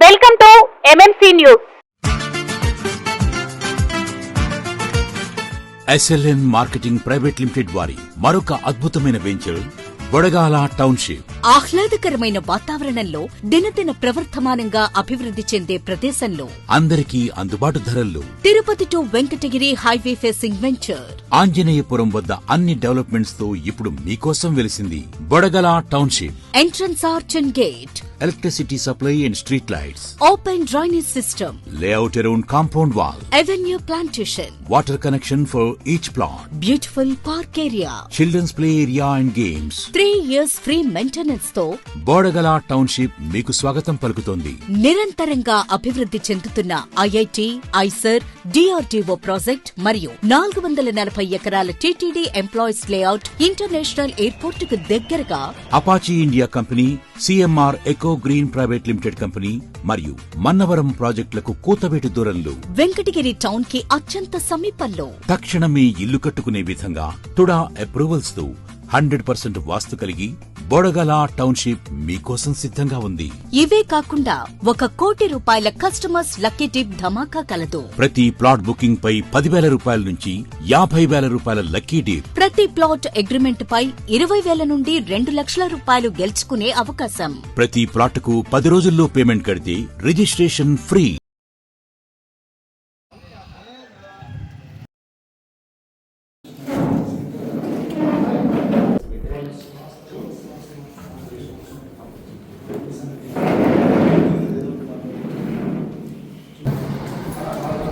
Welcome to MMC news. SLN marketing private limited వారి మరొక అద్భుతమైన వెంచర్ బొడగాల టౌన్షిప్. ఆహ్లాదకరమైన వాతావరణంలో దినదిన ప్రవర్ధమానంగా అభివృద్ధి చెందే ప్రదేశంలో అందరికీ అందుబాటు ధరల్లో Tirupati to Venkatagiri highway facing venture. Anjaneyapuram వద్ద అన్ని డెవలప్మెంట్స్ తో ఇప్పుడు మీకోసం వెలిసింది Bodagala township. Entrance arch and gate, electricity supply and street lights, open drainage system, layout around compound wall, avenue plantation, water connection for each plot, beautiful park area, children's play area and games. 3 years free maintenance తో Bodagala township మీకు స్వాగతం పలుకుతోంది. నిరంతరంగా అభివృద్ధి చెందుతున్న IIT, IISER, DRDO project మరియు 440 ఎకరాల TTD employees layout international airport కు దగ్గరగా Apache India company, CMR eco green private limited company మరియు మన్నవరం ప్రాజెక్టులకు కూతవేటు దూరంలో వెంకటగిరి టౌన్ కి అత్యంత సమీపంలో తక్షణమే ఇల్లు కట్టుకునే విధంగా టుడా అప్రూవల్స్ తో 100% వాస్తు కలిగి బొడగల టౌన్షిప్ మీకోసం సిద్ధంగా ఉంది. ఇవే కాకుండా 1 కోటి రూపాయల కస్టమర్స్ లక్కీ టిప్ ధమాకా కలదు. ప్రతి ప్లాట్ బుకింగ్ పై 10,000 రూపాయల నుంచి 50,000 రూపాయల లక్కీ డిప్. ప్రతి ప్లాట్ అగ్రిమెంట్ పై 20,000 నుండి 2 లక్షల రూపాయలు గెలుచుకునే అవకాశం. ప్రతి ప్లాట్ కు 10 రోజుల్లో పేమెంట్ కడితే రిజిస్ట్రేషన్ ఫ్రీ.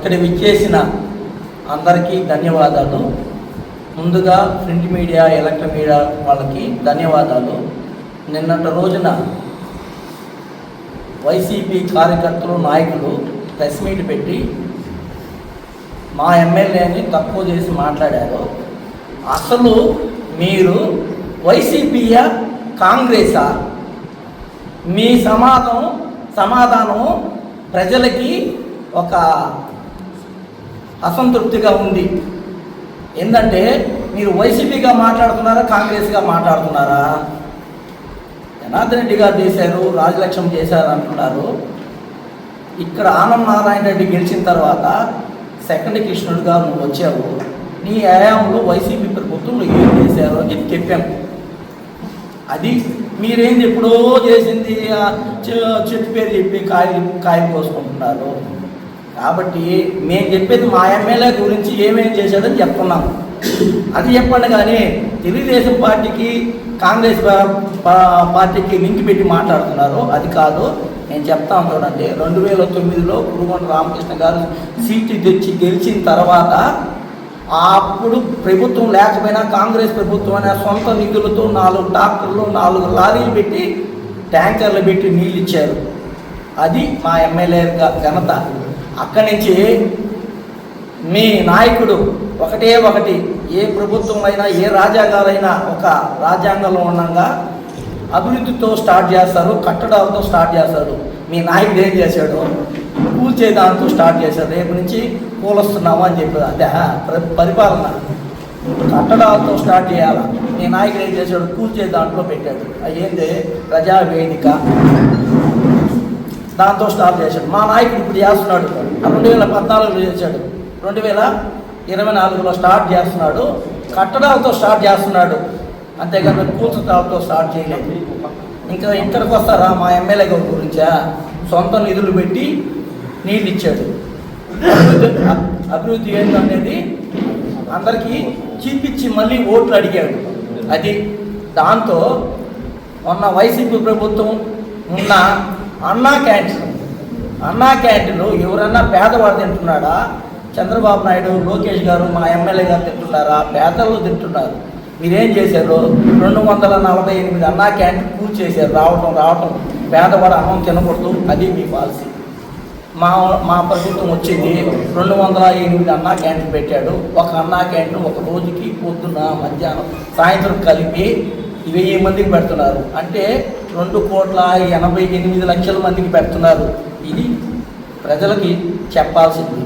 ఇక్కడ విచ్చేసిన అందరికీ ధన్యవాదాలు. ముందుగా ప్రింట్ మీడియా, ఎలక్ట్రిక్ మీడియా వాళ్ళకి ధన్యవాదాలు. నిన్నటి రోజున వైసీపీ కార్యకర్తలు, నాయకులు ప్రెస్ మీట్ పెట్టి మా ఎమ్మెల్యేని తక్కువ చేసి మాట్లాడారు. అసలు మీరు వైసీపీయా, కాంగ్రెసా? మీ సమాధానం ప్రజలకి ఒక అసంతృప్తిగా ఉంది. ఏంటంటే మీరు వైసీపీగా మాట్లాడుతున్నారా, కాంగ్రెస్గా మాట్లాడుతున్నారా? జనార్దన్ రెడ్డి గారు చేశారు, రాజలక్ష్యం చేశారు అంటున్నారు. ఇక్కడ ఆనం నారాయణ రెడ్డి గెలిచిన తర్వాత సెకండ్ కృష్ణుడు గారు నువ్వు వచ్చావు. నీ హయాంలో వైసీపీ ప్రభుత్వంలో ఏం చేశారు అని చెప్పాము. అది మీరేంది ఎప్పుడో చేసింది చెట్టు పేరు చెప్పి కాయలు కోసుకుంటున్నారు. కాబట్టి మేము చెప్పేది మా ఎమ్మెల్యే గురించి ఏమేమి చేశాడని చెప్తున్నాము. అది చెప్పండి. కానీ తెలుగుదేశం పార్టీకి, కాంగ్రెస్ పార్టీకి లింక్ పెట్టి మాట్లాడుతున్నారు. అది కాదు, నేను చెప్తాను చూడండి. 2009లో కురుగొండ రామకృష్ణ గారు సీటు తెచ్చి గెలిచిన తర్వాత అప్పుడు ప్రభుత్వం లేకపోయినా కాంగ్రెస్ ప్రభుత్వం అనే సొంత నిధులతో 4 ట్రాక్టర్లు, 4 లారీలు పెట్టి, ట్యాంకర్లు పెట్టి నీళ్ళు ఇచ్చారు. అది మా ఎమ్మెల్యే ఘనత. అక్కడి నుంచి మీ నాయకుడు ఒకటి ఏ ప్రభుత్వం అయినా, ఏ రాజ్యాంగాలైనా ఒక రాజ్యాంగంలో ఉండగా అభివృద్ధితో స్టార్ట్ చేస్తారు, కట్టడాలతో స్టార్ట్ చేస్తారు. మీ నాయకుడు ఏం చేశాడు? కూల్చేదాంతో స్టార్ట్ చేశాడు. రేపు నుంచి కూలొస్తున్నాము అని చెప్పి అదే పరిపాలన. కట్టడాలతో స్టార్ట్ చేయాలి. మీ నాయకుడు ఏం చేశాడు? కూల్చే దాంట్లో పెట్టాడు. అయ్యింది ప్రజావేదిక, దాంతో స్టార్ట్ చేశాడు. మా నాయకుడు ఇప్పుడు చేస్తున్నాడు. 2014లో చేశాడు, 2024లో స్టార్ట్ చేస్తున్నాడు. కట్టడాలతో స్టార్ట్ చేస్తున్నాడు, అంతేకాదు కూల్చడాలతో స్టార్ట్ చేయలేదు. ఇంకా ఇక్కడికి వస్తారా? మా ఎమ్మెల్యే గారి గురించా? సొంత నిధులు పెట్టి నీళ్ళు ఇచ్చాడు. అభివృద్ధి ఏంటనేది అందరికీ చూపించి మళ్ళీ ఓట్లు అడిగాడు. అది దాంతో మొన్న వైసీపీ ప్రభుత్వం ఉన్న అన్నా క్యాంటీన్లు ఎవరన్నా పేదవాడు తింటున్నాడా? చంద్రబాబు నాయుడు, లోకేష్ గారు, మా ఎమ్మెల్యే గారు తింటున్నారా? పేదలు తింటున్నారు. మీరేం చేశారు? 248 అన్నా క్యాంటీన్ పూర్తి చేశారు. రావటం పేదవాడు అన్నం తినకూడదు, అది మీ పాలసీ. మా ప్రభుత్వం వచ్చింది, 208 అన్నా క్యాంటీన్ పెట్టాడు. ఒక అన్నా క్యాంటీన్ ఒక రోజుకి పొద్దున్న, మధ్యాహ్నం, సాయంత్రం కలిపి 1000 మందికి పెడుతున్నారు. అంటే 2,88,00,000 మందికి పెడుతున్నారు. ఇది ప్రజలకి చెప్పాల్సింది.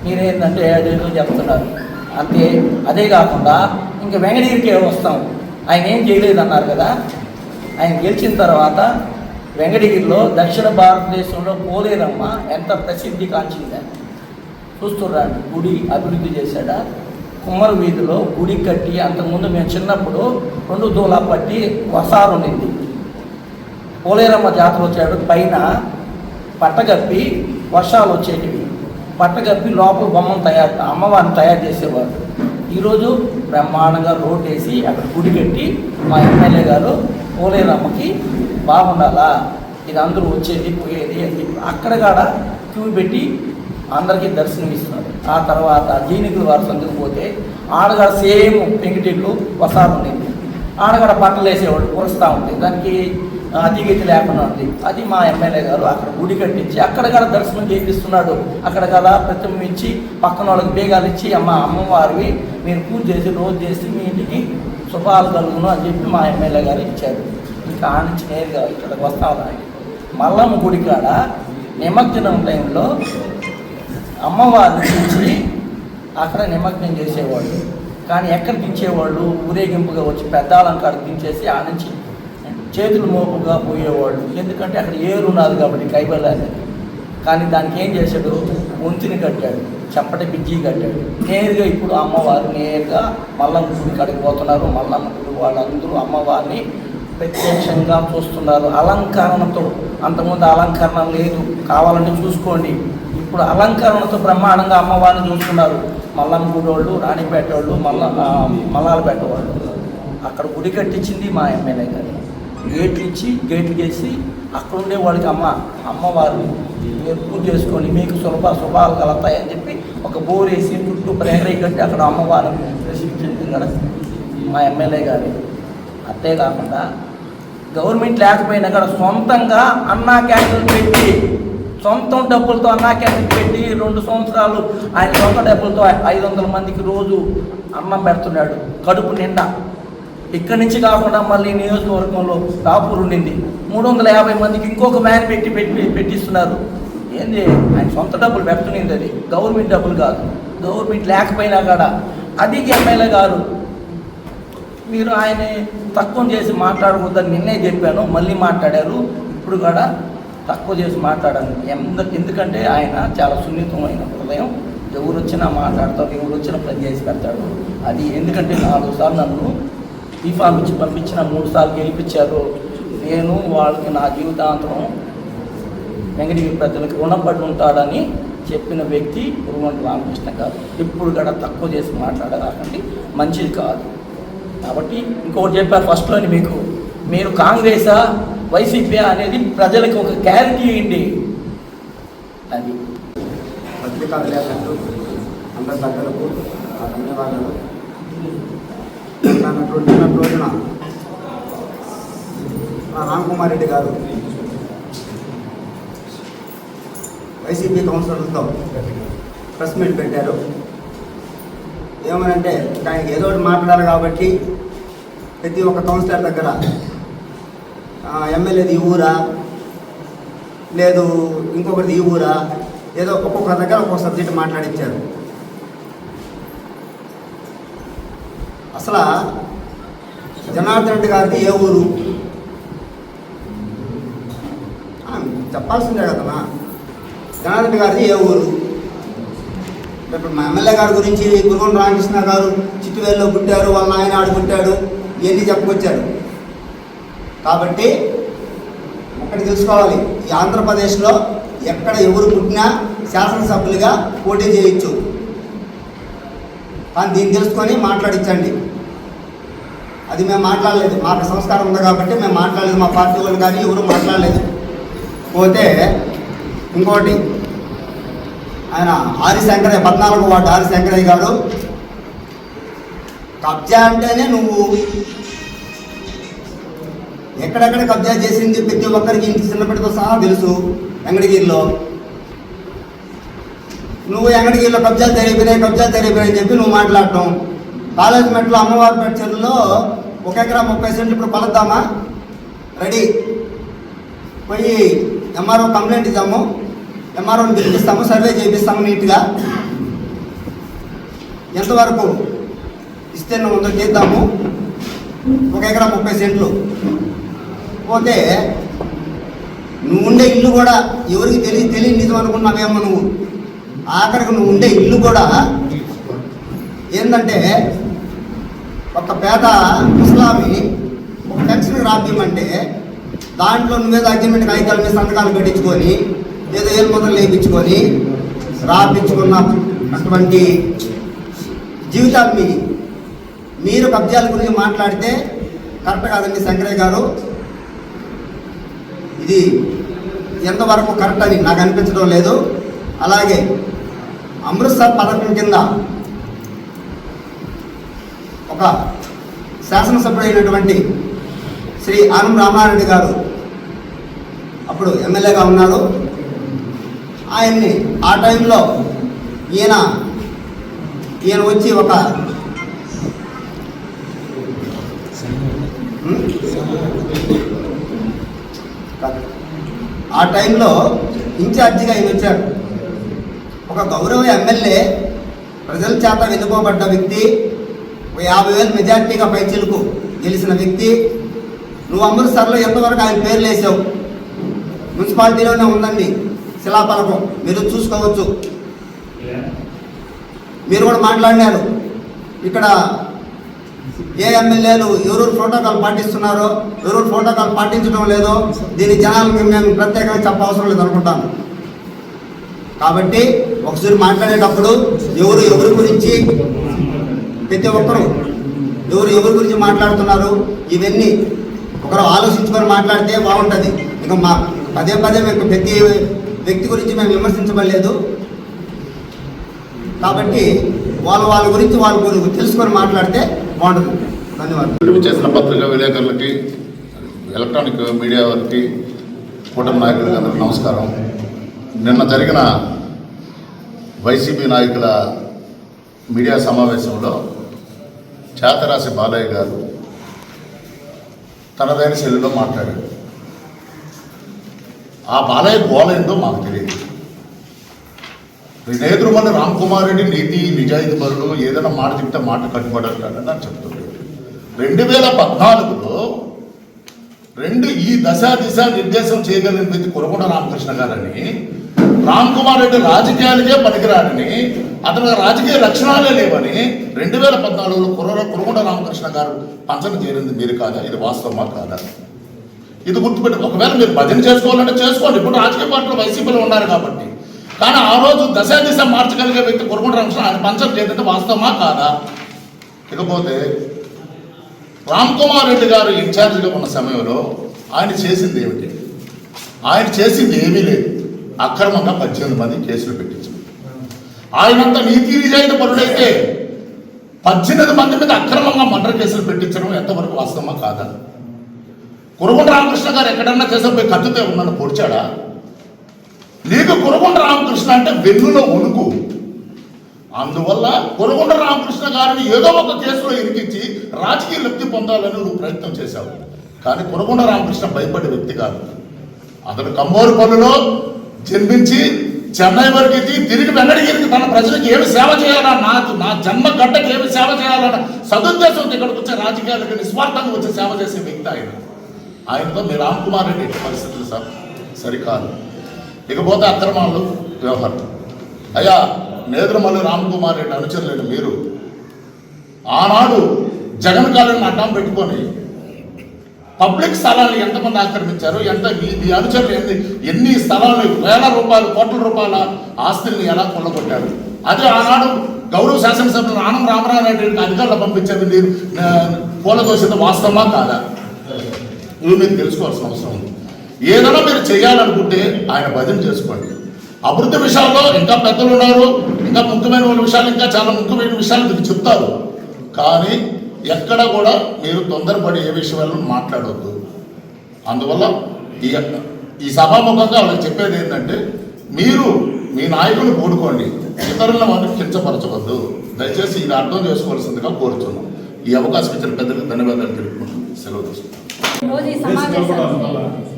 మీరేంటంటే అదేదో చెప్తున్నారు అంతే. అదే కాకుండా ఇంకా వెంకటగిరికి వస్తాం. ఆయన ఏం చేయలేదన్నారు కదా. ఆయన గెలిచిన తర్వాత వెంకటగిరిలో దక్షిణ భారతదేశంలో పోలేరమ్మ ఎంత ప్రసిద్ధి కాంచిందా చూస్తుర్రండి. గుడి అభివృద్ధి చేశాడా? కుమ్మర వీధిలో గుడి కట్టి, అంతకుముందు మేము చిన్నప్పుడు 2 దూలా పట్టి వసారు ఉండింది. పోలేరమ్మ జాతర వచ్చాడు, పైన పట్టగప్పి వర్షాలు వచ్చేటివి, పట్టగప్పి లోపల బొమ్మను అమ్మవారిని తయారు చేసేవాడు. ఈరోజు బ్రహ్మాండంగా రోడ్ వేసి అక్కడ గుడి కట్టి మా ఎమ్మెల్యే గారు పోలేరమ్మకి బాగుండాలా, ఇది అందరూ వచ్చేది పోయేది అని చెప్పి అక్కడ కూడా క్యూ పెట్టి అందరికీ దర్శనం ఇస్తున్నారు. ఆ తర్వాత జీనికుల వారి సందుకు పోతే ఆడగాడ సేమ్ పెంకిటిళ్ళు వసాలు ఉండేది, ఆడగాడ బట్టలు వేసేవాడు కురుస్తూ ఉంటాయి, దానికి అతిగతి లేకుండా ఉంది. అది మా ఎమ్మెల్యే గారు అక్కడ గుడి కట్టించి అక్కడ కూడా దర్శనం చేపిస్తున్నాడు. అక్కడ కదా ప్రతిమ ఇచ్చి పక్కన వాళ్ళకి బేగాలు ఇచ్చి అమ్మవారివి మీరు పూజ చేసి రోజు చేసి మీ ఇంటికి శుభాలు కలుగును అని చెప్పి మా ఎమ్మెల్యే గారు ఇచ్చారు. ఇంకా ఆ నుంచి నేరుగా ఇక్కడికి వస్తాం. మల్లమ్మ గుడి కాడ నిమజ్జనం టైంలో అమ్మవారిని దించి అక్కడ నిమజ్జనం చేసేవాళ్ళు. కానీ ఎక్కడ దించేవాళ్ళు? ఊరేగింపుగా వచ్చి పెద్ద అలంకాడ దించేసి ఆ నుంచి చేతులు మోపుగా పోయేవాళ్ళు. ఎందుకంటే అక్కడ ఏరు ఉన్నది కాబట్టి కైబల్ అనేది. కానీ దానికి ఏం చేశాడు? వంతిని కట్టాడు, చప్పటి బిజ్జి కట్టాడు. నేరుగా ఇప్పుడు అమ్మవారు నేరుగా మల్లమ్మ గుడి కాడికి పోతున్నారు. మల్లమ్మ గుడి వాళ్ళందరూ అమ్మవారిని ప్రత్యక్షంగా చూస్తున్నారు అలంకరణతో. అంతకుముందు అలంకరణ లేదు, కావాలంటే చూసుకోండి. ఇప్పుడు అలంకరణతో బ్రహ్మాండంగా అమ్మవారిని చూస్తున్నారు. మల్లమ్మ గుడి వాళ్ళు, రాణిపేట వాళ్ళు, మల్లాలపేట వాళ్ళు. అక్కడ గుడి కట్టించింది మా ఎమ్మెల్యే గారు. గేట్లు ఇచ్చి గేట్లు చేసి అక్కడ ఉండే వాళ్ళకి అమ్మవారు మీరు పూజ చేసుకొని మీకు శుభాలు కలుగుతాయని చెప్పి ఒక బోర్ వేసి చుట్టూ ప్రహరీ కట్టి అక్కడ అమ్మవారిని ప్రసిద్ధించింది కదా మా ఎమ్మెల్యే గారు. అంతేకాకుండా గవర్నమెంట్ లేకపోయినా కూడా సొంతంగా అన్నా క్యాంటీన్ పెట్టి, సొంతం డబ్బులతో అన్నా క్యాంటీన్ పెట్టి 2 సంవత్సరాలు ఆయన సొంత డబ్బులతో 500 మందికి రోజు అన్నం పెడుతున్నాడు కడుపు నిండా. ఇక్కడి నుంచి కాకుండా మళ్ళీ నియోజకవర్గంలో కాపూర్ ఉండింది, 350 మందికి ఇంకొక మ్యాన్ పెట్టిస్తున్నారు. ఏంది? ఆయన సొంత డబ్బులు పెడుతున్నది, అది గవర్నమెంట్ డబ్బులు కాదు. గవర్నమెంట్ లేకపోయినా కూడా అది ఎమ్మెల్యే గారు మీరు ఆయన తక్కువ చేసి మాట్లాడకూడదని నిన్నే చెప్పాను, మళ్ళీ మాట్లాడారు. ఇప్పుడు కూడా తక్కువ చేసి మాట్లాడాను. ఎందుకంటే ఆయన చాలా సున్నితమైన హృదయం. ఎవరు వచ్చినా మాట్లాడతారు, ఎవరు వచ్చినా పని చేసి పెడతాడు. అది ఎందుకంటే 4 సార్లు నన్ను బీఫామ్ ఇచ్చి పంపించిన, 3 సార్లు గెలిపించారు. నేను వాళ్ళకి నా జీవితాంతం వెంకటగిరి ప్రజలకు రుణపడి ఉంటాడని చెప్పిన వ్యక్తి గురువంటి రామకృష్ణ గారు. ఇప్పుడు కూడా తక్కువ చేసి మాట్లాడకండి, మంచిది కాదు. కాబట్టి ఇంకొకటి చెప్పారు ఫస్ట్లోని మీకు, మీరు కాంగ్రెసా వైసీపీ అనేది ప్రజలకు ఒక క్లారిటీ ఇవ్వండి. అది పత్రికా విలేకరులు అందరి దగ్గరకు నా ధన్యవాదాలు. నిన్న రోజున రామ్కుమార్ రెడ్డి గారు వైసీపీ కౌన్సిలర్లతో ప్రెస్ మీట్ పెట్టారు. ఏమనంటే ఆయనకి ఏదో ఒకటి మాట్లాడాలి కాబట్టి ప్రతి ఒక్క కౌన్సిలర్ దగ్గర ఎమ్మెల్యేది ఈ ఊరా, లేదు ఇంకొకరిది ఈ ఊరా, ఏదో ఒక్కొక్క దగ్గర ఒక్కొక్క సబ్జెక్ట్ మాట్లాడించారు. అసలు జనార్దన్ రెడ్డి గారిది ఏ ఊరు చెప్పాల్సిందే కదమ్మా. జనార్దన్ రెడ్డి గారిది ఏ ఊరు? ఇప్పుడు మా ఎమ్మెల్యే గారి గురించి గురుగొండ రామకృష్ణ గారు చిట్టువేల్లో పుట్టారు, వాళ్ళ ఆయన ఆడు పుట్టాడు, ఇవన్నీ చెప్పుకొచ్చారు. కాబట్టి ఒకటి తెలుసుకోవాలి, ఈ ఆంధ్రప్రదేశ్లో ఎక్కడ ఎవరు పుట్టినా శాసనసభ్యులుగా పోటీ చేయొచ్చు. కానీ దీన్ని తెలుసుకొని మాట్లాడించండి. అది మేము మాట్లాడలేదు, మాకు సంస్కారం ఉంది కాబట్టి మేము మాట్లాడలేదు, మా పార్టీ వాళ్ళు కానీ ఎవరు మాట్లాడలేదు. పోతే ఇంకోటి, ఆయన ఆరి శంకరయ్య 14వ వార్డు ఆరి శంకరయ్య గారు కబ్జా అంటేనే నువ్వు ఎక్కడెక్కడ కబ్జా చేసింది ప్రతి ఒక్కరికి ఇంటి చిన్నప్పటితో సహా తెలుసు. వెంకటగిరిలో నువ్వు వెంకటగిరిలో కబ్జాలు జరిగిపోయినాయి చెప్పి నువ్వు మాట్లాడటం. కాలేజ్ మెట్లో అమ్మవారిపేట చెరువులో 1 ఎకరా 30 సెంట్లు ఇప్పుడు పలద్దామా? రెడీ. పోయి ఎంఆర్ఓ కంప్లైంట్ ఇద్దాము, ఎంఆర్ఓని పిలిపిస్తాము, సర్వే చేయిస్తాము నీట్గా. ఎంతవరకు విస్తీర్ణం ఉందో చేద్దాము. 1 ఎకరా 30 సెంట్లు. పోతే నువ్వు ఉండే ఇల్లు కూడా ఎవరికి తెలియని నిజం అనుకున్నావేమో నువ్వు. ఆఖరికి నువ్వు ఉండే ఇల్లు కూడా ఏంటంటే ఒక పేద ముస్లామి ఒక పెన్షన్ రాపిమంటే దాంట్లో నువ్వేదో అగ్రిమెంట్ కాగితాల మీద సంతకాలు పెట్టించుకొని ఏదో ఏళ్ళు మొదలు లేపించుకొని రాపించుకున్న అటువంటి జీవితాన్ని మీరు కబ్జాల గురించి మాట్లాడితే కరెక్ట్ కాదండి శంకరయ్య గారు. ఇది ఎంతవరకు కరెక్ట్ అని నాకు అనిపించడం లేదు. అలాగే అమృత్సర్ పథకం కింద ఒక శాసనసభ్యుడైనటువంటి శ్రీ ఆనం రామారెడ్డి గారు అప్పుడు ఎమ్మెల్యేగా ఉన్నారు. ఆయన్ని ఆ టైంలో ఈయన వచ్చి ఒక ఆ టైంలో ఇన్ఛార్జిగా ఆయన వచ్చాడు. ఒక గౌరవ ఎమ్మెల్యే, ప్రజల చేత వెనుకోబడ్డ వ్యక్తి, 50,000 మెజార్టీగా పైచిలుకు గెలిచిన వ్యక్తి. నువ్వు అమృత్సర్లో ఎంతవరకు ఆయన పేర్లు వేసావు? మున్సిపాలిటీలోనే ఉందండి శిలాఫలకం, మీరు చూసుకోవచ్చు. మీరు కూడా మాట్లాడినారు. ఇక్కడ ఏ ఎమ్మెల్యేలు ఎవరు ప్రోటోకాల్ పాటిస్తున్నారో, ఎవరు ప్రోటోకాల్ పాటించడం లేదో దీని జనాలకు మేము ప్రత్యేకంగా చెప్పవసరం లేదు అనుకుంటాను. కాబట్టి ఒకసారి మాట్లాడేటప్పుడు ఎవరి గురించి ప్రతి ఒక్కరు ఎవరి గురించి మాట్లాడుతున్నారు ఇవన్నీ ఒకరు ఆలోచించుకొని మాట్లాడితే బాగుంటుంది. ఇక మా పదే మేము ప్రతి వ్యక్తి గురించి మేము విమర్శించబడలేదు. కాబట్టి వాళ్ళ గురించి వాళ్ళు తెలుసుకొని మాట్లాడితే బాగుంటుంది. ధన్యవాదాలు. చేసిన పత్రికా విలేకరులకి, ఎలక్ట్రానిక్ మీడియా వారికి, కూటమి నాయకులకి అందరికీ నమస్కారం. నిన్న జరిగిన వైసీపీ నాయకుల మీడియా సమావేశంలో చేతరాశి బాలయ్య గారు తనదైన శైలిలో మాట్లాడారు. ఆ బాలయ్య గోల ఏందో మాకు తెలియదు. నేదురుమల్లి రామ్ కుమార్ రెడ్డి నీతి నిజాయితీ పరుడు, ఏదైనా మాట చెప్తే మాట కట్టుబడతాడని నాకు చెప్తున్నాడు. 2014లో ఈ దశ నిర్దేశం చేయగలిగిన వ్యక్తి కురకొండ రామకృష్ణ గారని, రామ్ కుమార్ రెడ్డి రాజకీయాలకే పనికిరాడని, అతను రాజకీయ లక్షణాలే లేవని 2014లో కురకొండ రామకృష్ణ గారు పంచన చేరింది మీరు కాదా? ఇది వాస్తవమా కాదా? ఇది గుర్తుపెట్టి, ఒకవేళ మీరు భజన చేసుకోవాలంటే చేసుకోండి. ఇప్పుడు రాజకీయ పార్టీలు వైసీపీలో ఉన్నారు కాబట్టి. కానీ ఆ రోజు దశ మార్చగలిగే వ్యక్తి కురకొండ రామకృష్ణ ఆయన పంచన చేరింది వాస్తవమా కాదా? ఇకపోతే రామ్ కుమార్ రెడ్డి గారు ఇన్ఛార్జిగా ఉన్న సమయంలో ఆయన చేసింది ఏమిటి? ఆయన చేసింది ఏమీ లేదు. అక్రమంగా 18 మంది కేసులు పెట్టించారు. ఆయనంతా నీతి నిజాయితీ పరుడైతే 18 మంది మీద అక్రమంగా మర్డర్ కేసులు పెట్టించడం ఎంతవరకు వాస్తవమా కాదా? కురకొండ రామకృష్ణ గారు ఎక్కడన్నా చేసపోయి కత్తితో ఉన్నట్టు పొడిచాడా? నీకు కురకొండ రామకృష్ణ అంటే వెన్నులో వణుకు. అందువల్ల కురకొండ రామకృష్ణ గారిని ఏదో ఒక కేసులో ఇరికించి రాజకీయ లబ్ధి పొందాలని నువ్వు ప్రయత్నం చేశావు. కానీ కురకొండ రామకృష్ణ భయపడే వ్యక్తి కాదు. అతను కమ్మోరుపల్లిలో జన్మించి చెన్నై వరకు తిరిగి వెంకటగిరికి తన ప్రజలకు ఏమి సేవ చేయాలన్నా, నా జన్మ గడ్డకి ఏమి సేవ చేయాలన్న సదుద్దేశంతో ఇక్కడికి వచ్చే రాజకీయాలకు నిస్వార్థంగా వచ్చి సేవ చేసే వ్యక్తి ఆయనతో మీ రామ్ కుమార్ రెడ్డి ఎట్టి పరిస్థితులు సరికాదు. ఇకపోతే అక్రమాలు వ్యవహారం. అయ్యా, నేదురుమల్లి రామ్ కుమార్ రెడ్డి అనుచరులేండి మీరు. ఆనాడు జగన్ కాలనీ అడ్డం పెట్టుకొని పబ్లిక్ స్థలాలను ఎంతమంది ఆక్రమించారు, మీ అనుచరులు ఎన్ని స్థలాలు, వేల రూపాయలు, కోట్ల రూపాయల ఆస్తుల్ని ఎలా కొల్లగొట్టారు? అదే ఆనాడు గౌరవ శాసనసభ్యులు ఆనం రామరారెడ్డికి అధికారులు పంపించేది మీరు కూలదోసేది వాస్తవమా కాదా? ఇవి మీరు తెలుసుకోవాల్సిన అవసరం ఉంది. ఏదైనా మీరు చేయాలనుకుంటే ఆయన భజన చేసుకోండి. అభివృద్ధి విషయాల్లో ఇంకా పెద్దలు ఉన్నారు, ఇంకా ముఖ్యమైన విషయాలు, ఇంకా చాలా ముఖ్యమైన విషయాలు మీకు చెప్తారు. కానీ ఎక్కడ కూడా మీరు తొందరపడి ఏ విషయాలను మాట్లాడవద్దు. అందువల్ల ఈ సభాముఖంగా వాళ్ళకి చెప్పేది ఏంటంటే, మీరు మీ నాయకులు కూడుకోండి, ఇతరుల వాళ్ళని కించపరచవద్దు. దయచేసి ఇది అర్థం చేసుకోవాల్సిందిగా కోరుతున్నాం. ఈ అవకాశం ఇచ్చిన పెద్దలకు ధన్యవాదాలు తెలుపుకుంటూ సెలవు తీసుకుంటాం. ఈరోజు ఈ సమావేశాన్ని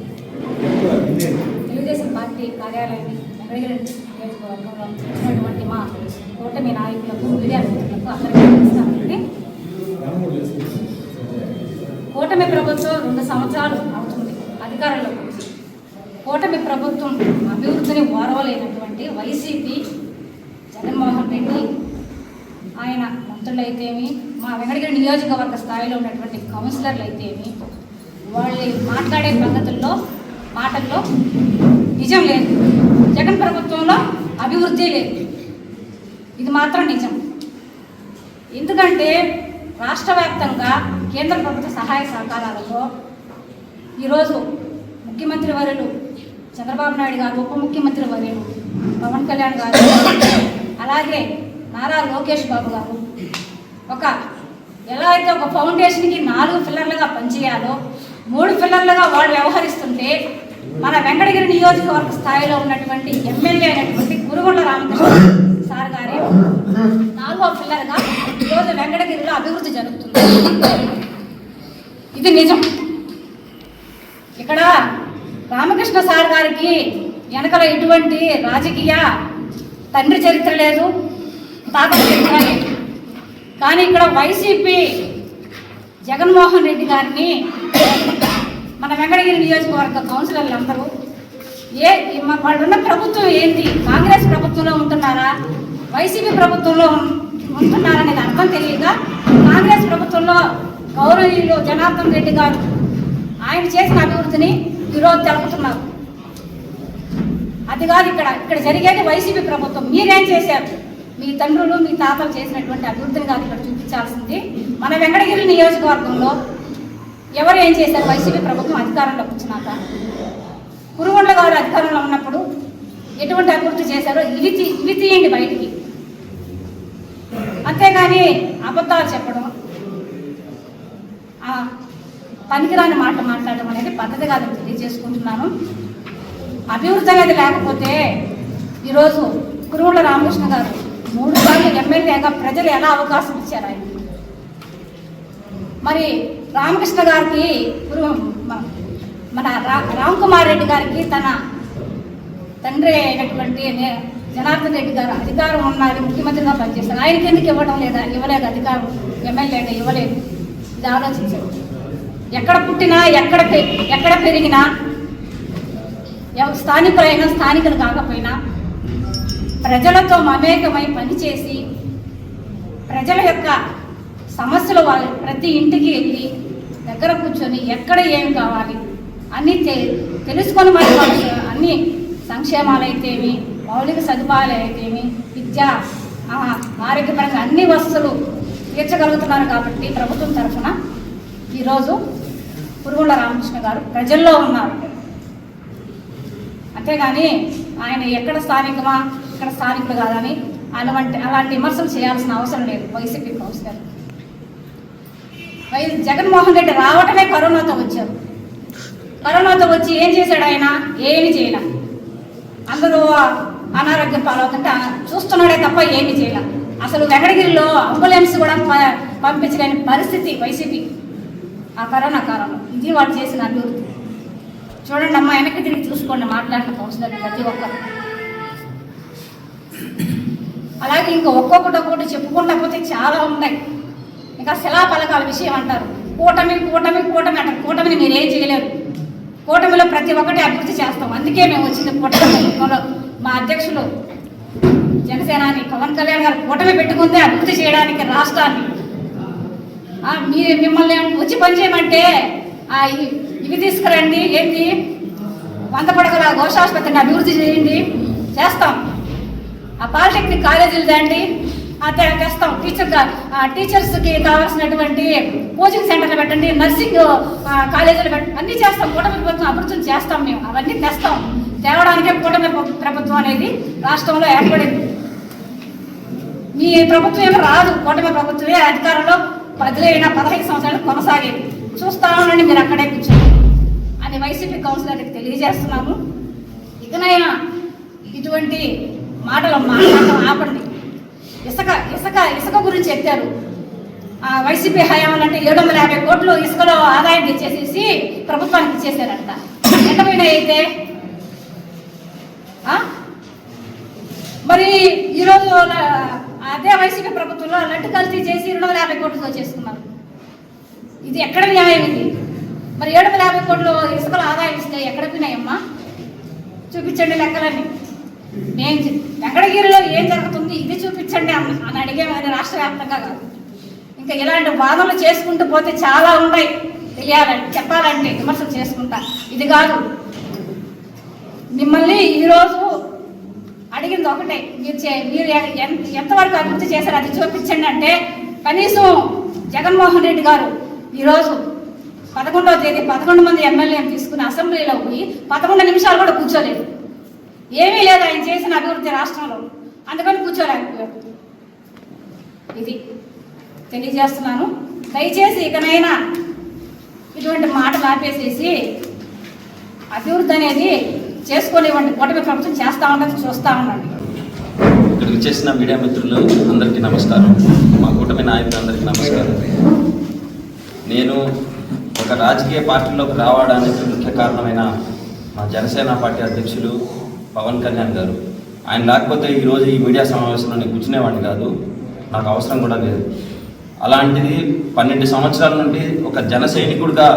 తెలుగుదేశం పార్టీ కార్యాలయాన్ని నియోజకవర్గంలో వచ్చినటువంటి మా కూటమి నాయకులకు, మీడియా మిత్రులకు అందరికీ నమస్కారం. కూటమి ప్రభుత్వం 2 సంవత్సరాలు అవుతుంది అధికారంలోకి వచ్చి. కూటమి ప్రభుత్వం అభివృద్ధిని ఓర్వలేనటువంటి వైసీపీ జగన్మోహన్ రెడ్డి ఆయన మంత్రులైతేమి, మా వెంకటగిరి నియోజకవర్గ స్థాయిలో ఉన్నటువంటి కౌన్సిలర్లు అయితేమి, వాళ్ళు మాట్లాడే మాటల్లో నిజం లేదు. జగన్ ప్రభుత్వంలో అభివృద్ధి లేదు, ఇది మాత్రం నిజం. ఎందుకంటే రాష్ట్ర వ్యాప్తంగా కేంద్ర ప్రభుత్వ సహాయ సహకారాలతో ఈరోజు ముఖ్యమంత్రి వర్యులు చంద్రబాబు నాయుడు గారు, ఉప ముఖ్యమంత్రి వర్యులు పవన్ కళ్యాణ్ గారు, అలాగే నారా లోకేష్ బాబు గారు ఎలా అయితే ఒక ఫౌండేషన్కి 4 పిల్లర్లుగా పనిచేయాలో 3 పిల్లర్లుగా వాళ్ళు వ్యవహరిస్తుంటే, మన వెంకటగిరి నియోజకవర్గ స్థాయిలో ఉన్నటువంటి ఎమ్మెల్యే అయినటువంటి కురుగుండ్ల రామకృష్ణ సార్ గారి 4వ పిల్లర్గా ఈరోజు వెంకటగిరిలో అభివృద్ధి జరుగుతుంది. ఇది నిజం. ఇక్కడ రామకృష్ణ సార్ గారికి వెనకల ఎటువంటి రాజకీయ తండ్రి చరిత్ర లేదు, తాత చరిత్ర లేదు. కానీ ఇక్కడ వైసీపీ జగన్మోహన్ రెడ్డి గారిని మన వెంకటగిరి నియోజకవర్గ కౌన్సిలర్లు అందరూ వాళ్ళు ఉన్న ప్రభుత్వం ఏంటి, కాంగ్రెస్ ప్రభుత్వంలో ఉంటున్నారా, వైసీపీ ప్రభుత్వంలో ఉంటున్నారా అనేది అర్థం తెలియక కాంగ్రెస్ ప్రభుత్వంలో గౌరవనీయులు జనార్దన్ రెడ్డి గారు ఆయన చేసిన అభివృద్ధిని ఈరోజు తెలుపుతున్నారు. అది కాదు ఇక్కడ జరిగేది వైసీపీ ప్రభుత్వం. మీరేం చేశారు? మీ తండ్రులు మీ తాతలు చేసినటువంటి అభివృద్ధిని కాదు ఇక్కడ చూపించాల్సింది. మన వెంకటగిరి నియోజకవర్గంలో ఎవరు ఏం చేశారు? వైసీపీ ప్రభుత్వం అధికారంలోకి వచ్చినాక కురుగుండ్ల గారు అధికారంలో ఉన్నప్పుడు ఎటువంటి అభివృద్ధి చేశారో ఇవి తీయండి బయటికి. అంతేగాని అబద్ధాలు చెప్పడం, పనికిరాని మాట్లాడడం అనేది పద్ధతి కాదని తెలియజేసుకుంటున్నాను. అభివృద్ధి అనేది లేకపోతే ఈరోజు కురుగుండ్ల రామకృష్ణ గారు 3 సార్లు ఎమ్మెల్యేగా ప్రజలు ఎలా అవకాశం ఇచ్చారు ఆయన? మరి రామకృష్ణ గారికి మన రామ్ కుమార్ రెడ్డి గారికి తన తండ్రి అయినటువంటి జనార్దన్ రెడ్డి గారు అధికారం ఉన్నది, ముఖ్యమంత్రిగా పనిచేస్తారు. ఆయనకి ఎందుకు ఇవ్వలేదు అధికారం, ఎమ్మెల్యేగా ఇవ్వలేదు. ఇది ఆలోచించారు. ఎక్కడ పుట్టినా ఎక్కడ పెరిగినా స్థానికులైనా స్థానికులు కాకపోయినా ప్రజలతో మమేకమై పనిచేసి ప్రజల యొక్క సమస్యలు వాళ్ళు ప్రతి ఇంటికి వెళ్ళి దగ్గర కూర్చొని ఎక్కడ ఏం కావాలి అన్నీ తెలుసుకొని మరి అన్ని సంక్షేమాలు అయితేమి, మౌలిక సదుపాయాలు అయితేమి, విద్య, ఆరోగ్యపరంగా అన్ని వసతులు తీర్చగలుగుతున్నారు. కాబట్టి ప్రభుత్వం తరఫున ఈరోజు కురుగుండ్ల రామకృష్ణ గారు ప్రజల్లో ఉన్నారు. అంతేగాని ఆయన ఎక్కడ స్థానికమా ఇక్కడ స్థానికులు కాదని అలాంటి విమర్శలు చేయాల్సిన అవసరం లేదు. వైసీపీ కౌన్సిలర్ జగన్మోహన్ రెడ్డి రావటమే కరోనాతో వచ్చారు. కరోనాతో వచ్చి ఏం చేశాడు ఆయన? ఏమి చేయలే. అందరూ అనారోగ్యం పాలవుతుంటే చూస్తున్నాడే తప్ప ఏమి చేయలే. అసలు వెంకటగిరిలో అంబులెన్స్ కూడా పంపించలేని పరిస్థితి వైసీపీ ఆ కరోనా కాలంలో. ఇది వాళ్ళు చేసిన అభివృద్ధి. చూడండి అమ్మ, వెనక్కి తిరిగి చూసుకోండి మాట్లాడిన కౌన్సిలర్ ప్రతి ఒక్కరు. అలాగే ఇంకా ఒక్కొక్కటి చెప్పుకుంటా పోతే చాలా ఉన్నాయి. ఇంకా శిలాఫలకాల విషయం అంటారు. కూటమి అంటారు. కూటమిని మీరు ఏం చేయలేరు. కూటమిలో ప్రతి ఒక్కటి అభివృద్ధి చేస్తాం. అందుకే మేము వచ్చింది కూటమిలో. మా అధ్యక్షులు జనసేనాని పవన్ కళ్యాణ్ గారు కూటమి పెట్టుకుందే అభివృద్ధి చేయడానికి రాష్ట్రాన్ని. మిమ్మల్ని వచ్చి పనిచేయమంటే ఇవి తీసుకురండి, ఏంటి 100 పడకల ఘోషాసుపత్రిని అభివృద్ధి చేయండి, చేస్తాం. ఆ పాలిటెక్నిక్ కాలేజీలు తండి తెస్తాం. టీచర్స్కి కావాల్సినటువంటి కోచింగ్ సెంటర్లు పెట్టండి, నర్సింగ్ కాలేజీలు పెట్టండి, అన్నీ చేస్తాం. కూటమి ప్రభుత్వం అభివృద్ధి చేస్తాం. మేము అవన్నీ తెస్తాం. తేవడానికే కూటమి ప్రభుత్వం అనేది రాష్ట్రంలో ఏర్పడింది. మీ ప్రభుత్వం ఏమో రాదు, కూటమి ప్రభుత్వమే అధికారంలో 15 సంవత్సరాలు కొనసాగేది. చూస్తా ఉండండి మీరు అక్కడే కూర్చొని అని వైసీపీ కౌన్సిలర్కి తెలియజేస్తున్నాము. ఇకనైనా ఇటువంటి మాటలు మాట్లాడటం ఆపండి. ఇసుక గురించి ఎత్తారు. వైసీపీ హయాంలో అంటే 750 కోట్లు ఇసుకలో ఆదాయం తెచ్చేసేసి ప్రభుత్వానికి ఇచ్చేసారంట. ఎంతమైనా అయితే మరి ఈరోజు అదే వైసీపీ ప్రభుత్వంలో లడ్డు కల్తీ చేసి 250 కోట్లు వచ్చేసుకున్నారు. ఇది ఎక్కడ న్యాయం? ఇది మరి 750 కోట్లు ఇసుకలో ఆదాయం ఇస్తే ఎక్కడ పోయినాయమ్మా? చూపించండి లెక్కలన్నీ. నేను వెంకటగిరిలో ఏం జరుగుతుంది ఇది చూపించండి అని అడిగేమని రాష్ట్ర వ్యాప్తంగా కాదు. ఇంకా ఇలాంటి వాదనలు చేసుకుంటూ పోతే చాలా ఉన్నాయి తెలియాలంటే, చెప్పాలంటే విమర్శలు చేసుకుంటా. ఇది కాదు, మిమ్మల్ని ఈరోజు అడిగింది ఒకటే, మీరు ఎంతవరకు అభివృద్ధి చేశారు అది చూపించండి అంటే కనీసం జగన్మోహన్ రెడ్డి గారు ఈరోజు 11వ తేదీ 11 మంది ఎమ్మెల్యేలు తీసుకుని అసెంబ్లీలో పోయి 11 నిమిషాలు కూడా కూర్చోలేదు. ఏమీ లేదు ఆయన చేసిన అభివృద్ధి రాష్ట్రంలో, అందుకని కూర్చోలేకపోయారు. ఇది తెలియజేస్తున్నాను. దయచేసి ఇకనైనా ఇటువంటి మాటలు ఆపేసేసి అభివృద్ధి అనేది చేసుకునేటువంటి కూటమి ప్రభుత్వం చేస్తూ ఉండదు, చూస్తూ ఉండండి. ఇక్కడికి చేసిన మీడియా మిత్రులు అందరికీ నమస్కారం, మా కూటమి నాయకులందరికీ నమస్కారం. నేను ఒక రాజకీయ పార్టీలోకి రావడానికి ముఖ్య కారణమైన మా జనసేన పార్టీ అధ్యక్షులు పవన్ కళ్యాణ్ గారు. ఆయన లేకపోతే ఈరోజు ఈ మీడియా సమావేశంలో నేను కూర్చునేవాడిని కాదు, నాకు అవసరం కూడా లేదు. అలాంటిది 12 సంవత్సరాల నుండి ఒక జన సైనికుడిగా,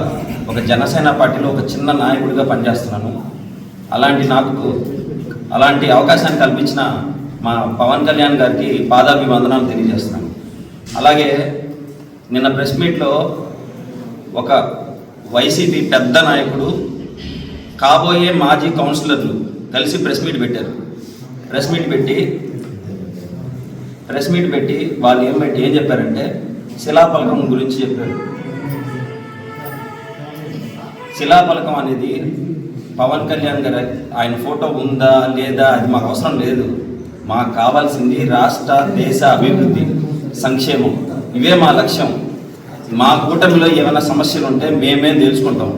ఒక జనసేన పార్టీలో ఒక చిన్న నాయకుడిగా పనిచేస్తున్నాను. అలాంటి అవకాశాన్ని కల్పించిన మా పవన్ కళ్యాణ్ గారికి పాదాభివందనాలు తెలియజేస్తున్నాను. అలాగే నిన్న ప్రెస్ మీట్లో ఒక వైసీపీ పెద్ద నాయకుడు కాబోయే మాజీ కౌన్సిలర్లు కలిసి ప్రెస్ మీట్ పెట్టారు. ప్రెస్ మీట్ పెట్టి వాళ్ళు ఏం చెప్పారంటే శిలాఫలకం గురించి చెప్పారు. శిలాఫలకం అనేది పవన్ కళ్యాణ్ గారు ఆయన ఫోటో ఉందా లేదా అది మాకు అవసరం లేదు. మాకు కావాల్సింది రాష్ట్ర దేశ అభివృద్ధి, సంక్షేమం. ఇవే మా లక్ష్యం. మా కూటమిలో ఏమైనా సమస్యలు ఉంటే మేమే తెలుసుకుంటాం.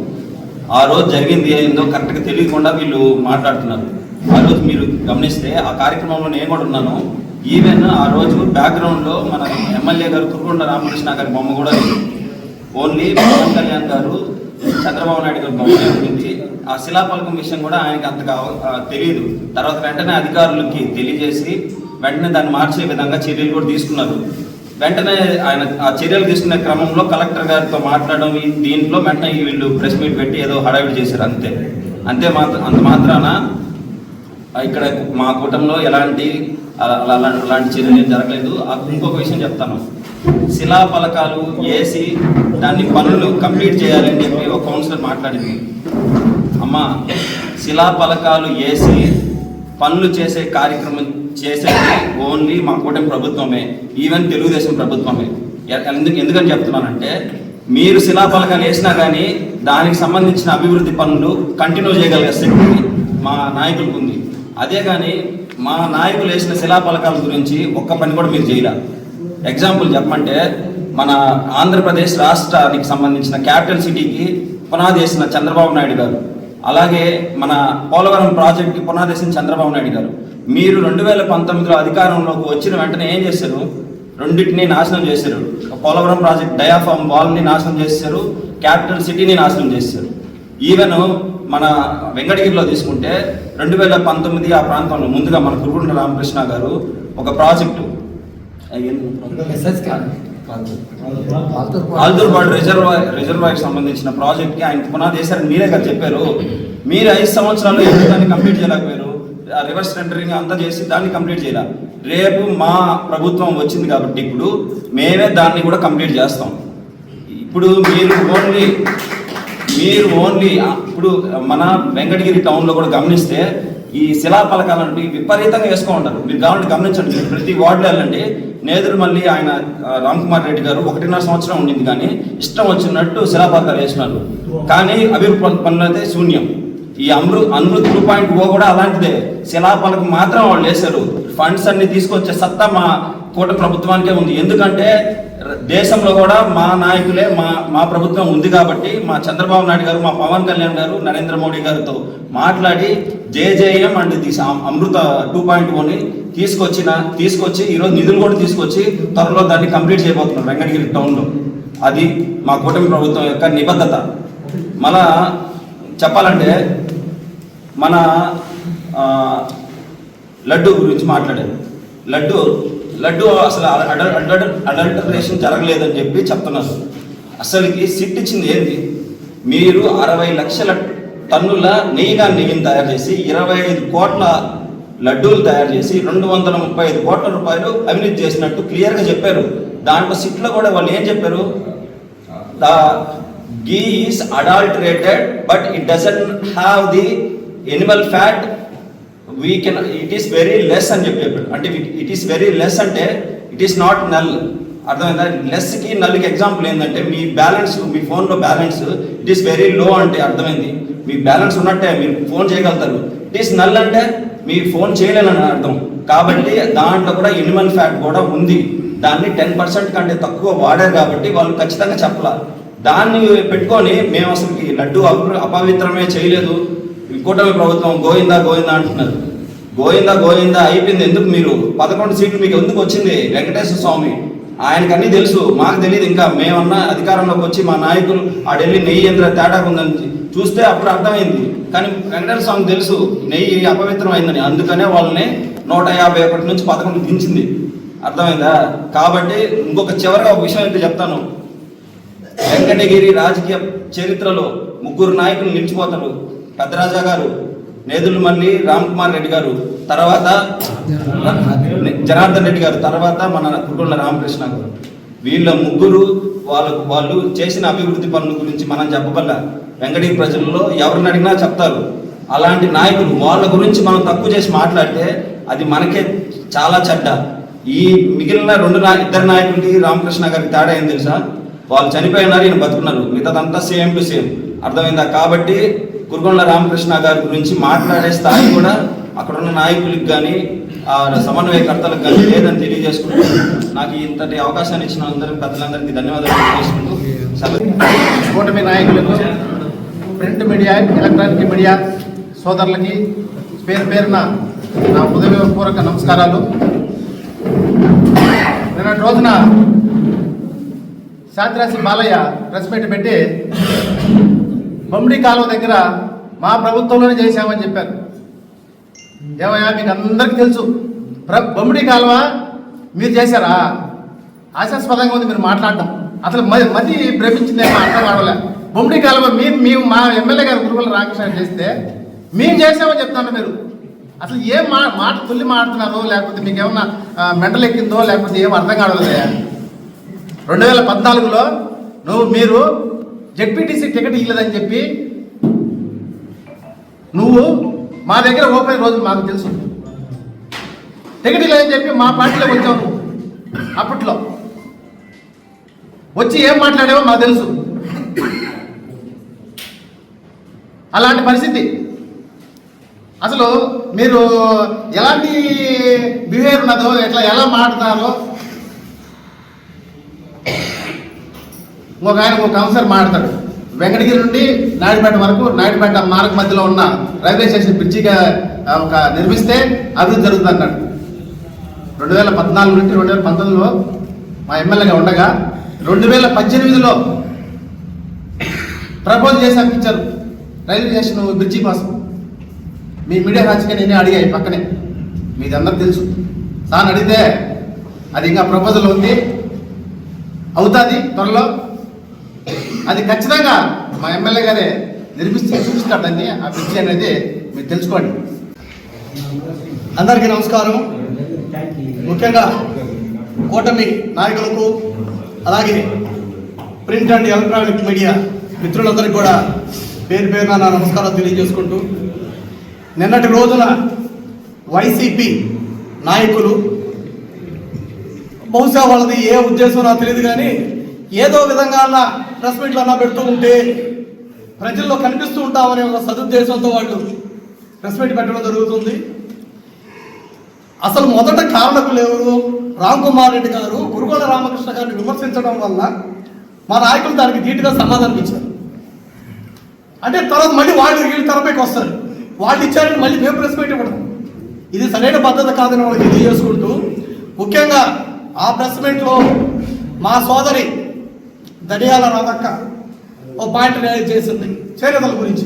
ఆ రోజు జరిగింది ఏందో కరెక్ట్గా తెలియకుండా వీళ్ళు మాట్లాడుతున్నారు. ఆ రోజు మీరు గమనిస్తే ఆ కార్యక్రమంలో నేను కూడా ఉన్నాను. ఈవెన్ ఆ రోజు బ్యాక్గ్రౌండ్లో మన ఎమ్మెల్యే గారు కురుకొండ రామకృష్ణ గారి బొమ్మ కూడా లేదు. ఓన్లీ పవన్ కళ్యాణ్ గారు, చంద్రబాబు నాయుడు గారి బొమ్మ ఉంటుంది. ఆ శిలాఫలకం విషయం కూడా ఆయనకి అంతగా తెలియదు. తర్వాత వెంటనే అధికారులకి తెలియజేసి వెంటనే దాన్ని మార్చే విధంగా చర్యలు కూడా తీసుకున్నారు. వెంటనే ఆయన ఆ చర్యలు తీసుకునే క్రమంలో కలెక్టర్ గారితో మాట్లాడడం, దీంట్లో వెంటనే వీళ్ళు ప్రెస్ మీట్ పెట్టి ఏదో హడావిడి చేశారు. అంత మాత్రాన ఇక్కడ మా కూటమిలో అలాంటి చర్యలు ఏం జరగలేదు. ఇంకొక విషయం చెప్తాను. శిలాఫలకాలు వేసి దాన్ని పనులు కంప్లీట్ చేయాలని చెప్పి ఒక కౌన్సిలర్ మాట్లాడింది. అమ్మ, శిలాఫలకాలు వేసి పనులు చేసే కార్యక్రమం చేసేది ఓన్లీ మా కూటమి ప్రభుత్వమే, ఈవెన్ తెలుగుదేశం ప్రభుత్వమే. ఎందుకని చెప్తున్నానంటే మీరు శిలాఫలకాలు వేసినా కానీ దానికి సంబంధించిన అభివృద్ధి పనులు కంటిన్యూ చేయగలిగే శక్తి మా నాయకులకు ఉంది. అదే కానీ మా నాయకులు వేసిన శిలాఫలకాల గురించి ఒక్క పని కూడా మీరు చేయలే. ఎగ్జాంపుల్ చెప్పమంటే మన ఆంధ్రప్రదేశ్ రాష్ట్రానికి సంబంధించిన క్యాపిటల్ సిటీకి పునాది వేసిన చంద్రబాబు నాయుడు గారు, అలాగే మన పోలవరం ప్రాజెక్టుకి పునాది వేసిన చంద్రబాబు నాయుడు గారు. మీరు 2019లో అధికారంలోకి వచ్చిన వెంటనే ఏం చేశారు? రెండింటినీ నాశనం చేశారు. పోలవరం ప్రాజెక్ట్ డయాఫామ్ వాల్ని నాశనం చేశారు, క్యాపిటల్ సిటీని నాశనం చేశారు. ఈవెన్ మన వెంకటగిరిలో తీసుకుంటే 2019 ఆ ప్రాంతంలో ముందుగా మన కురుకొండ రామకృష్ణ గారు ఒక ప్రాజెక్టు ఆల్దూర్పాడు రిజర్వాయర్కి సంబంధించిన ప్రాజెక్ట్కి ఆయన పునాది వేశారని మీరే కదా చెప్పారు. మీరు 5 సంవత్సరాల్లో ఎందుకు దాన్ని కంప్లీట్ చేయలేకపోయారు? రివర్స్ టెండరింగ్ అంతా చేసి దాన్ని కంప్లీట్ చేయాలి. రేపు మా ప్రభుత్వం వచ్చింది కాబట్టి ఇప్పుడు మేమే దాన్ని కూడా కంప్లీట్ చేస్తాం. ఇప్పుడు మీరు ఓన్లీ ఇప్పుడు మన వెంకటగిరి టౌన్లో కూడా గమనిస్తే ఈ శిలాఫలకాలను విపరీతంగా వేసుకో ఉంటారు. మీరు కావాలంటే గమనించండి, ప్రతి వార్డులో వెళ్ళండి. నేదురుమల్లి ఆయన రామ్ కుమార్ రెడ్డి గారు 1.5 సంవత్సరం ఉండింది, కానీ ఇష్టం వచ్చినట్టు శిలాఫలకాలు వేసినారు. కానీ అభివృద్ధి పనులు అయితే శూన్యం. ఈ అమృత్ 2.0 కూడా అలాంటిదే. శిలాఫలకం మాత్రం వాళ్ళు వేశారు. ఫండ్స్ అన్ని తీసుకొచ్చే సత్తా మా కూటమి ప్రభుత్వానికే ఉంది. ఎందుకంటే దేశంలో కూడా మా నాయకులే, మా ప్రభుత్వం ఉంది కాబట్టి మా చంద్రబాబు నాయుడు గారు, మా పవన్ కళ్యాణ్ గారు, నరేంద్ర మోడీ గారితో మాట్లాడి జేజేఎం అండ్ అమృత 2.0ని తీసుకొచ్చి ఈరోజు నిధులు కూడా తీసుకొచ్చి త్వరలో దాన్ని కంప్లీట్ చేయబోతున్నారు వెంకటగిరి టౌన్లో. అది మా కూటమి ప్రభుత్వం యొక్క నిబద్ధత. మళ్ళా చెప్పాలంటే మన లడ్డు గురించి మాట్లాడారు. లడ్డు అసలు అడల్టరేషన్ జరగలేదని చెప్పి చెప్తున్నారు. అసలుకి సిట్ ఇచ్చింది ఏంటి? మీరు 60 లక్షల టన్నుల నెయ్యిని తయారు చేసి 25 కోట్ల లడ్డూలు తయారు చేసి 235 కోట్ల రూపాయలు అవినీతి చేసినట్టు క్లియర్గా చెప్పారు. దాంట్లో సిట్లో కూడా వాళ్ళు ఏం చెప్పారు, the ghee is adulterated but it doesn't have the animal fat, it is very less అని చెప్పారు. అంటే ఇట్ ఈస్ వెరీ లెస్ అంటే ఇట్ ఈస్ నాట్ నల్. అర్థమైందా? లెస్కి నల్కి ఎగ్జాంపుల్ ఏంటంటే మీ బ్యాలెన్స్, మీ ఫోన్లో balance it is very low అంటే అర్థమైంది. మీ బ్యాలెన్స్ ఉన్నట్టే మీరు ఫోన్ చేయగలుగుతారు. ఇట్ ఈస్ నల్ అంటే మీ ఫోన్ చేయలేనని అర్థం. కాబట్టి దాంట్లో కూడా ఎనిమల్ ఫ్యాట్ కూడా ఉంది. దాన్ని 10% కంటే తక్కువ వాడారు కాబట్టి వాళ్ళు ఖచ్చితంగా చెప్పాలి. దాన్ని పెట్టుకొని మేము అసలు ఈ లడ్డు అపవిత్రమే చేయలేదు, కూటమి ప్రభుత్వం గోయిందా గోయిందా అంటున్నారు. గోయిందా అయిపోయింది. ఎందుకు మీరు 11 సీట్లు మీకు ఎందుకు వచ్చింది? వెంకటేశ్వర స్వామి ఆయనకు అన్నీ తెలుసు, మాకు తెలియదు. ఇంకా మేమన్నా అధికారంలోకి వచ్చి మా నాయకులు ఆడెళ్ళి నెయ్యి ఎంత తేడా ఉందని చూస్తే అప్పుడు అర్థమైంది. కానీ వెంకటేశ్వర స్వామికి తెలుసు నెయ్యి అపవిత్రం అయిందని, అందుకనే వాళ్ళని 151 నుంచి 11 దించింది. అర్థమైందా? కాబట్టి ఇంకొక చివరిగా ఒక విషయం అయితే చెప్తాను. వెంకటగిరి రాజకీయ చరిత్రలో 3 నాయకులు నిలిచిపోతారు. పెద్దరాజా గారు, నేదులమల్లి రామకుమార్ రెడ్డి గారు, తర్వాత జనార్దన్ రెడ్డి గారు, తర్వాత మన కుటుంబ రామకృష్ణ గారు. వీళ్ళ 3 వాళ్ళు చేసిన అభివృద్ధి పనుల గురించి మనం చెప్పగల వెంకటగిరి ప్రజల్లో ఎవరిని అడిగినా చెప్తారు. అలాంటి నాయకులు వాళ్ళ గురించి మనం తక్కువ చేసి మాట్లాడితే అది మనకే చాలా చెడ్డ. ఈ మిగిలిన 2 నాయకులకి రామకృష్ణ గారికి తేడా ఏం తెలుసా? వాళ్ళు చనిపోయినారు, ఈయన బతుకున్నారు. మిగతాదంతా సేమ్ టు సేమ్. అర్థమైందా? కాబట్టి కురుగొండ్ల రామకృష్ణ గారి గురించి మాట్లాడే స్థాయి కూడా అక్కడున్న నాయకులకు కానీ సమన్వయకర్తలకు కానీ లేదని తెలియజేసుకుంటూ నాకు ఇంతటి అవకాశాన్ని ఇచ్చిన అందరికీ పెద్దలందరికీ ధన్యవాదాలు తెలియజేసుకుంటూ కూటమి నాయకులకు, ప్రింట్ మీడియా, ఎలక్ట్రానిక్ మీడియా సోదరులకి పేరున నా హృదయపూర్వక నమస్కారాలు. నిన్నటి రోజున శాంతిరాశి బాలయ్య ప్రెస్ మీట్ పెట్టి బొమ్మిడి కాలువ దగ్గర మా ప్రభుత్వంలోనే చేశామని చెప్పారు. ఏమయ్యా, మీకు అందరికీ తెలుసు బొమ్మిడి కాలువ మీరు చేశారా? ఆశాస్పదంగా ఉంది మీరు మాట్లాడడం. అసలు మతి భ్రమించిందేమో అర్థం కావలే. బొమ్మిడి కాలువ మేము మా ఎమ్మెల్యే గారు కురుగొండ్ల రామకృష్ణ చేస్తే మేము చేసామని చెప్తాను. మీరు అసలు ఏం మాట తుల్లి మాడుతున్నారు, లేకపోతే మీకు ఏమన్నా మెంటల్ ఎక్కిందో లేకపోతే ఏం అర్థం కావలేదా? 2014లో మీరు జెడ్పీటీసీ టికెట్ ఇవ్వలేదని చెప్పి నువ్వు మా దగ్గర ఓపెన్ రోజు మాకు తెలుసు. టికెట్ ఇవ్వలేదని చెప్పి మా పార్టీలో వచ్చావు. అప్పట్లో వచ్చి ఏం మాట్లాడావో మాకు తెలుసు. అలాంటి పరిస్థితి. అసలు మీరు ఎలాంటి బిహేవియర్ ఉన్నదో, ఎలా మాట్లాడతారో. ఒక కౌన్సిలర్ మాట్లాడతాడు, వెంకటగిరి నుండి నాయుడుపేట వరకు, నాయుడుపేట మార్గ మధ్యలో ఉన్న రైల్వే స్టేషన్ బ్రిడ్జిగా నిర్మిస్తే అభివృద్ధి జరుగుతుంది అన్నాడు. 2014 నుండి 2019లో మా ఎమ్మెల్యేగా ఉండగా 2018లో ప్రపోజ్ చేసి అనిపించారు రైల్వే స్టేషన్ బ్రిడ్జి కోసం. మీ మీడియా రాజకీయ నేనే అడిగాయి పక్కనే, మీది అందరికి తెలుసు. సార్ అడిగితే అది ఇంకా ప్రపోజల్ ఉంది, అవుతుంది త్వరలో, అది ఖచ్చితంగా మా ఎమ్మెల్యే గారే చూపిస్తాడని ఆ బ్రిడ్జి అనేది మీరు తెలుసుకోండి. అందరికీ నమస్కారం. ముఖ్యంగా కూటమి నాయకులకు, అలాగే ప్రింట్ అండ్ ఎలక్ట్రానిక్ మీడియా మిత్రులందరికీ కూడా పేరున నా నమస్కారాలు తెలియజేసుకుంటూ, నిన్నటి రోజున వైసీపీ నాయకులు, బహుశా వాళ్ళది ఏ ఉద్దేశం నాకు తెలియదు కానీ, ఏదో విధంగా ప్రెస్ మీట్లు అన్నా పెడుతూ ఉంటే ప్రజల్లో కనిపిస్తూ ఉంటామనే ఒక సదుద్దేశంతో వాళ్ళు ప్రెస్ మీట్ పెట్టడం జరుగుతుంది. అసలు మొదట కారణకులు ఎవరు? రామకుమార్ రెడ్డి గారు కురుగొండ్ల రామకృష్ణ గారిని విమర్శించడం వల్ల మా నాయకులు దానికి ధీటుగా సమాధానం ఇచ్చారు. అంటే తర్వాత మళ్ళీ వీళ్ళు తెరపైకి వస్తారు, వాళ్ళు ఇచ్చారని మళ్ళీ మేము ప్రెస్ మీట్ ఇవ్వడం, ఇది సరైన పద్ధతి కాదని వాళ్ళకి తెలియజేసుకుంటూ, ముఖ్యంగా ఆ ప్రెస్ మీట్లో మా సోదరి దడియాల రాధక్క ఓ పాయింట్ రేజ్ చేసింది చేనేతల గురించి.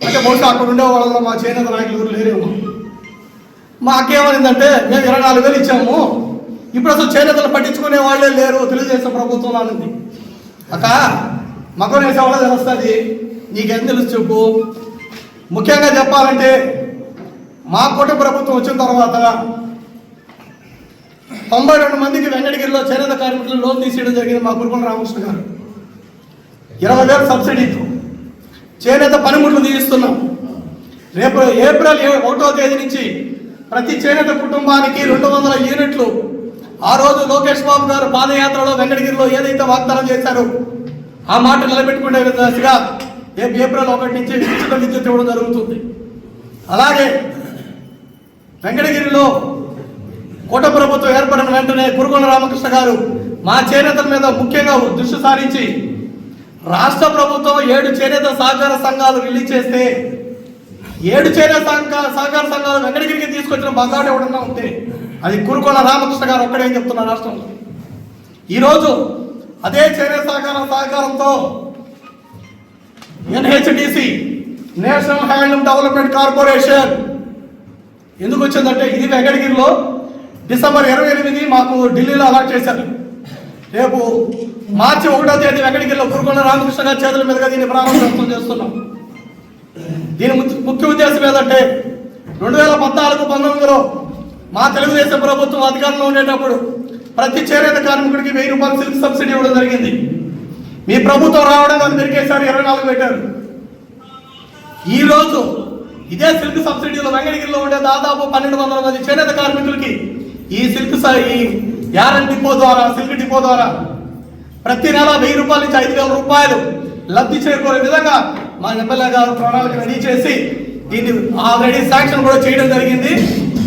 అంటే బహుశా అక్కడ ఉండే వాళ్ళలో మా చేనేత నాయకులు లేరేమో. మాకేమైందంటే మేము 24,000 ఇచ్చాము, ఇప్పుడు అసలు చేనేతలు పట్టించుకునే వాళ్ళే లేరు తెలుగుదేశం ప్రభుత్వంలో అన్నది. అక్క మగం వేసే వాళ్ళే తెలుస్తుంది, నీకేం తెలుసు చెప్పు. ముఖ్యంగా చెప్పాలంటే మా కూటమి ప్రభుత్వం వచ్చిన తర్వాత 92 మందికి వెంకటగిరిలో చేనేత కార్మికులు లోన్ తీసేయడం జరిగింది. మా కురుకొండ రామకృష్ణ గారు 20,000 సబ్సిడీతో చేనేత పనిముట్లు తీయిస్తున్నాం. రేపు ఏప్రిల్ 1వ తేదీ నుంచి ప్రతి చేనేత కుటుంబానికి 200 యూనిట్లు. ఆ రోజు లోకేష్ బాబు గారు పాదయాత్రలో వెంకటగిరిలో ఏదైతే వాగ్దానం చేశారో ఆ మాట నిలబెట్టుకునే విధంగా ఏప్రిల్ 1 నుంచి ఉచిత విద్యుత్ ఇవ్వడం జరుగుతుంది. అలాగే వెంకటగిరిలో కూటమి ప్రభుత్వం ఏర్పడిన వెంటనే కురుకొండ రామకృష్ణ గారు మా చేనేతల మీద ముఖ్యంగా దృష్టి సారించి రాష్ట్ర ప్రభుత్వం 7 చేనేత సహకార సంఘాలు రిలీజ్ చేస్తే 7 చేనేత సహకార సంఘాలు వెంకటగిరికి తీసుకొచ్చిన బంగారు ఎవడన్నా ఉంటే అది కురుకొండ రామకృష్ణ గారు ఒక్కడే చెప్తున్నారు రాష్ట్రంలో. ఈరోజు అదే చేనేత సహకారంతో NHDC national handloom development corporation ఎందుకు వచ్చిందంటే ఇది వెంకటగిరిలో డిసెంబర్ 28 మాకు ఢిల్లీలో అలాట్ చేశారు. రేపు మార్చి 1వ తేదీ వెంకటగిరిలో కురుకొండ రామకృష్ణ గారి చేతుల మీదుగా దీన్ని ప్రారంభోత్సవం చేస్తున్నాం. దీని ముఖ్య ఉద్దేశం ఏంటంటే 2014-19లో మా తెలుగుదేశం ప్రభుత్వం అధికారంలో ఉండేటప్పుడు ప్రతి చేనేత కార్మికుడికి 1000 రూపాయలు సిల్క్ సబ్సిడీ ఇవ్వడం జరిగింది. మీ ప్రభుత్వం రావడం దాన్ని పెరిగేసారి 24 పెట్టారు. ఈరోజు ఇదే సిల్క్ సబ్సిడీలో వెంకటగిరిలో ఉండే దాదాపు 1200 మంది చేనేత కార్మికులకి ఈ యారన్ డిపో ద్వారా సిల్క్ డిపో ద్వారా ప్రతి నెల 1000 రూపాయల నుంచి 5,000 రూపాయలు లబ్ధి చేకూరే విధంగా మా ఎమ్మెల్యే గారు ప్రణాళిక రెడీ చేసి దీన్ని ఆల్రెడీ శాంక్షన్ కూడా చేయడం జరిగింది.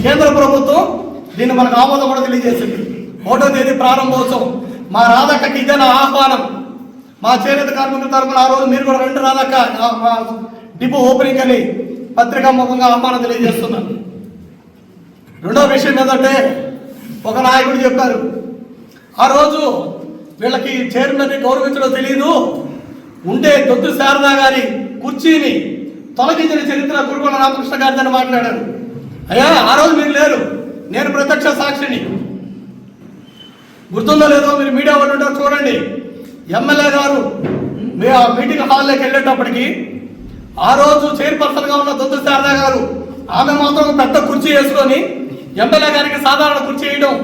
కేంద్ర ప్రభుత్వం దీన్ని మనకు ఆమోదం కూడా తెలియజేసింది. 1వ తేదీ ప్రారంభోత్సవం. మా రాధక్కకి ఇదే నా ఆహ్వానం. మా చేనేత కార్మికుల తరఫున ఆ రోజు మీరు కూడా రండి రాధక్క మా డిపో ఓపెనింగ్ అని పత్రికా ముఖంగా ఆహ్వానం తెలియజేస్తున్నాను. రెండో విషయం ఏంటంటే ఒక నాయకుడు చెప్పారు ఆ రోజు వీళ్ళకి చైర్మన్ని గౌరవించడం తెలియదు, ఉండే దొద్దు శారదా గారి కుర్చీని తొలగించిన చరిత్ర కురుకొండ రామకృష్ణ గారిని మాట్లాడారు. అయ్యా ఆ రోజు మీరు లేరు, నేను ప్రత్యక్ష సాక్షిని. గుర్తుందో లేదో మీరు మీడియా వాళ్ళు ఉంటారు చూడండి. ఎమ్మెల్యే గారు మీ ఆ మీటింగ్ హాల్లోకి వెళ్ళేటప్పటికి ఆ రోజు చైర్పర్సన్గా ఉన్న దొద్దు శారదా గారు ఆమె మాత్రం పెద్ద కుర్చీ వేసుకొని ఎమ్మెల్యే గారికి సాధారణ కుర్చీ వేయడం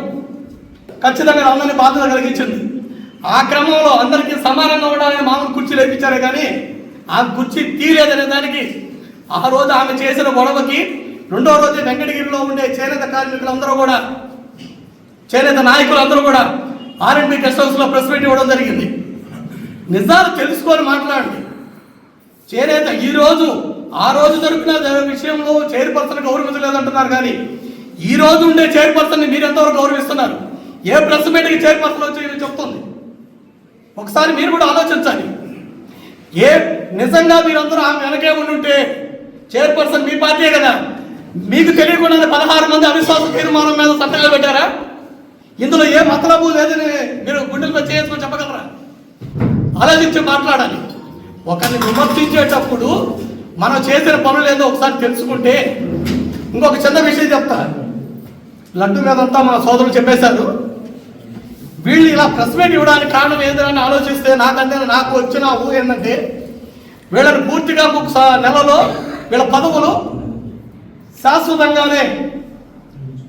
ఖచ్చితంగా అందరినీ బాధ్యత కలిగించింది. ఆ క్రమంలో అందరికీ సమానంగా ఉండాలని మామూలు కుర్చీలు వేయించారే కానీ ఆ కుర్చీ తీరేదనే దానికి ఆ రోజు ఆమె చేసిన గొడవకి 2వ రోజు వెంకటగిరిలో ఉండే చేనేత కార్మికులందరూ కూడా చేనేత నాయకులందరూ కూడా R&B గెస్ట్ హౌస్లో ప్రెస్ మీట్ ఇవ్వడం జరిగింది. నిజాలు తెలుసుకొని మాట్లాడండి. చేనేత ఈ రోజు ఆ రోజు జరిపిన విషయంలో చైర్పర్సన్ గౌరవించలేదంటున్నారు కానీ ఈ రోజు ఉండే చైర్పర్సన్ని మీరు ఎంతవరకు గౌరవిస్తున్నారు? ఏ ప్రెస్ మీట్కి చైర్పర్సన్ వచ్చి చెప్తుంది? ఒకసారి మీరు కూడా ఆలోచించాలి. నిజంగా మీరందరూ ఆమె వెనకే ఉండుంటే చైర్పర్సన్ మీ పార్టీయే కదా, మీకు తెలియకుండానే 16 మంది అవిశ్వాస తీర్మానం మీద సంతకాలు పెట్టారా? ఇందులో ఏ మతలబు లేదని మీరు గుండెలపై చేసుకొని చెప్పగలరా? ఆలోచించి మాట్లాడాలి. ఒకరిని విమర్శించేటప్పుడు మనం చేసిన పనులు ఏదో ఒకసారి తెలుసుకుంటే. ఇంకొక చిన్న విషయం చెప్తా. లడ్డు మీదంతా మా సోదరులు చెప్పేశారు. వీళ్ళు ఇలా ప్రెస్ మీట్ ఇవ్వడానికి కారణం ఏంటని ఆలోచిస్తే నాకు వచ్చిన ఊహ ఏంటంటే వీళ్ళని పూర్తిగా ఒక నెలలో వీళ్ళ పదవులు శాశ్వతంగానే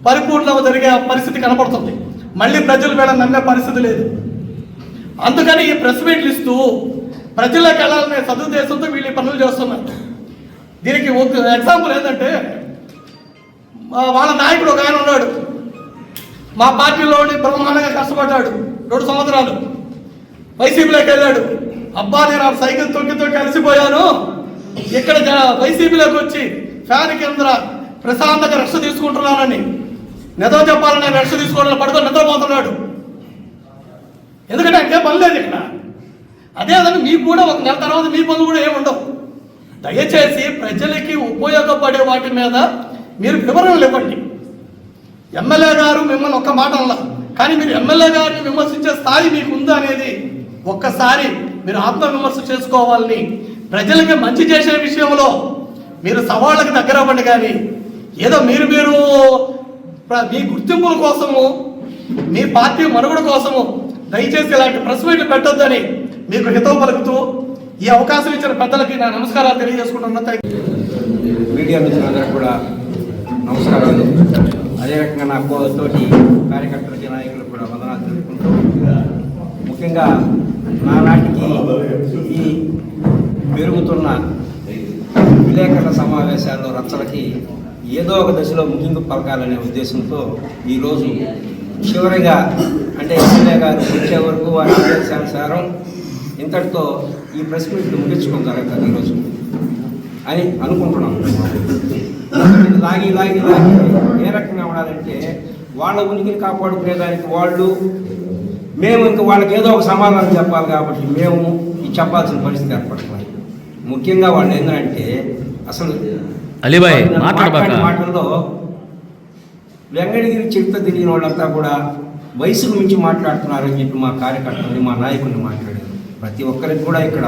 పరిపూర్ణం జరిగే పరిస్థితి కనపడుతుంది. మళ్ళీ ప్రజలు వీళ్ళని నమ్మే పరిస్థితి లేదు. అందుకని ఈ ప్రెస్ మీట్లు ఇస్తూ ప్రజల్లోకి వెళ్ళాలనే సదుద్దేశంతో వీళ్ళు ఈ పనులు చేస్తున్నారు. దీనికి ఒక ఎగ్జాంపుల్ ఏంటంటే వాళ్ళ నాయకుడు ఒక ఆయన ఉన్నాడు, మా పార్టీలో బ్రహ్మాండంగా కష్టపడ్డాడు. 2 సంవత్సరాలు వైసీపీలోకి వెళ్ళాడు. అబ్బా నేను ఆ సైకిల్ తొక్కి అలసిపోయాను, ఇక్కడ వైసీపీలోకి వచ్చి ఫ్యాన్ కింద ప్రశాంతంగా రెస్ట్ తీసుకుంటున్నానని నిద్ర చెప్పాలని రెస్ట్ తీసుకోవడానికి పడుకొని నిద్రపోతున్నాడు. ఎందుకంటే అంటే పని లేదు ఇక్కడ. అదేవిధంగా మీకు కూడా ఒక నెల తర్వాత మీ పనులు కూడా ఏముండవు. దయచేసి ప్రజలకి ఉపయోగపడే వాటి మీద మీరు వివరణలు ఇవ్వండి. ఎమ్మెల్యే గారు మిమ్మల్ని ఒక్క మాట అన్నా, కానీ మీరు ఎమ్మెల్యే గారిని విమర్శించే స్థాయి మీకు ఉందా అనేది ఒక్కసారి మీరు ఆత్మవిమర్శ చేసుకోవాలని, ప్రజలకి మంచి చేసే విషయంలో మీరు సవాళ్ళకి దగ్గర అవ్వండి. కానీ ఏదో మీరు మీ గుర్తింపుల కోసము మీ పార్టీ మనుగడ కోసము దయచేసి ఇలాంటి ప్రెస్ మీట్లు పెట్టొద్దని మీకు హితవు పలుకుతూ ఈ అవకాశం ఇచ్చిన పెద్దలకి నా నమస్కారాలు తెలియజేసుకుంటున్నా. మీడియా మిత్రులందరూ కూడా నమస్కారాలు. అదే రకంగా నా తోటి కార్యకర్తలకి నాయకులకు కూడా వందనాలు తెలుపుకుంటూ, ముఖ్యంగా నానాటికి ఈ పెరుగుతున్న విలేకరుల సమావేశాల్లో రచ్చలకి ఏదో ఒక దశలో ముగింపు పలకాలనే ఉద్దేశంతో ఈరోజు చివరిగా అంటే ఎమ్మెల్యే గారు వచ్చే వరకు వారి ఆదేశానుసారం ఇంతటితో ఈ ప్రెస్ మీట్ ముగించుకోవడం జరుగుతుంది ఈరోజు అని అనుకుంటున్నాం. లాగి లాగి లాగి ఏ రకంగా ఉండాలంటే వాళ్ళ ఉనికిని కాపాడుకునేదానికి వాళ్ళు మేము ఇంకా వాళ్ళకి ఏదో ఒక సమాధానం చెప్పాలి కాబట్టి మేము ఈ చెప్పాల్సిన పరిస్థితి ఏర్పడుతున్నాయి. ముఖ్యంగా వాళ్ళు ఏంటంటే అసలు మాటల్లో వెంకటగిరి చరిత్ర తెలియని వాళ్ళంతా కూడా వయసుకు మించి మాట్లాడుతున్నారని చెప్పి మా కార్యకర్తలని మా నాయకుల్ని మాట్లాడారు. ప్రతి ఒక్కరికి కూడా ఇక్కడ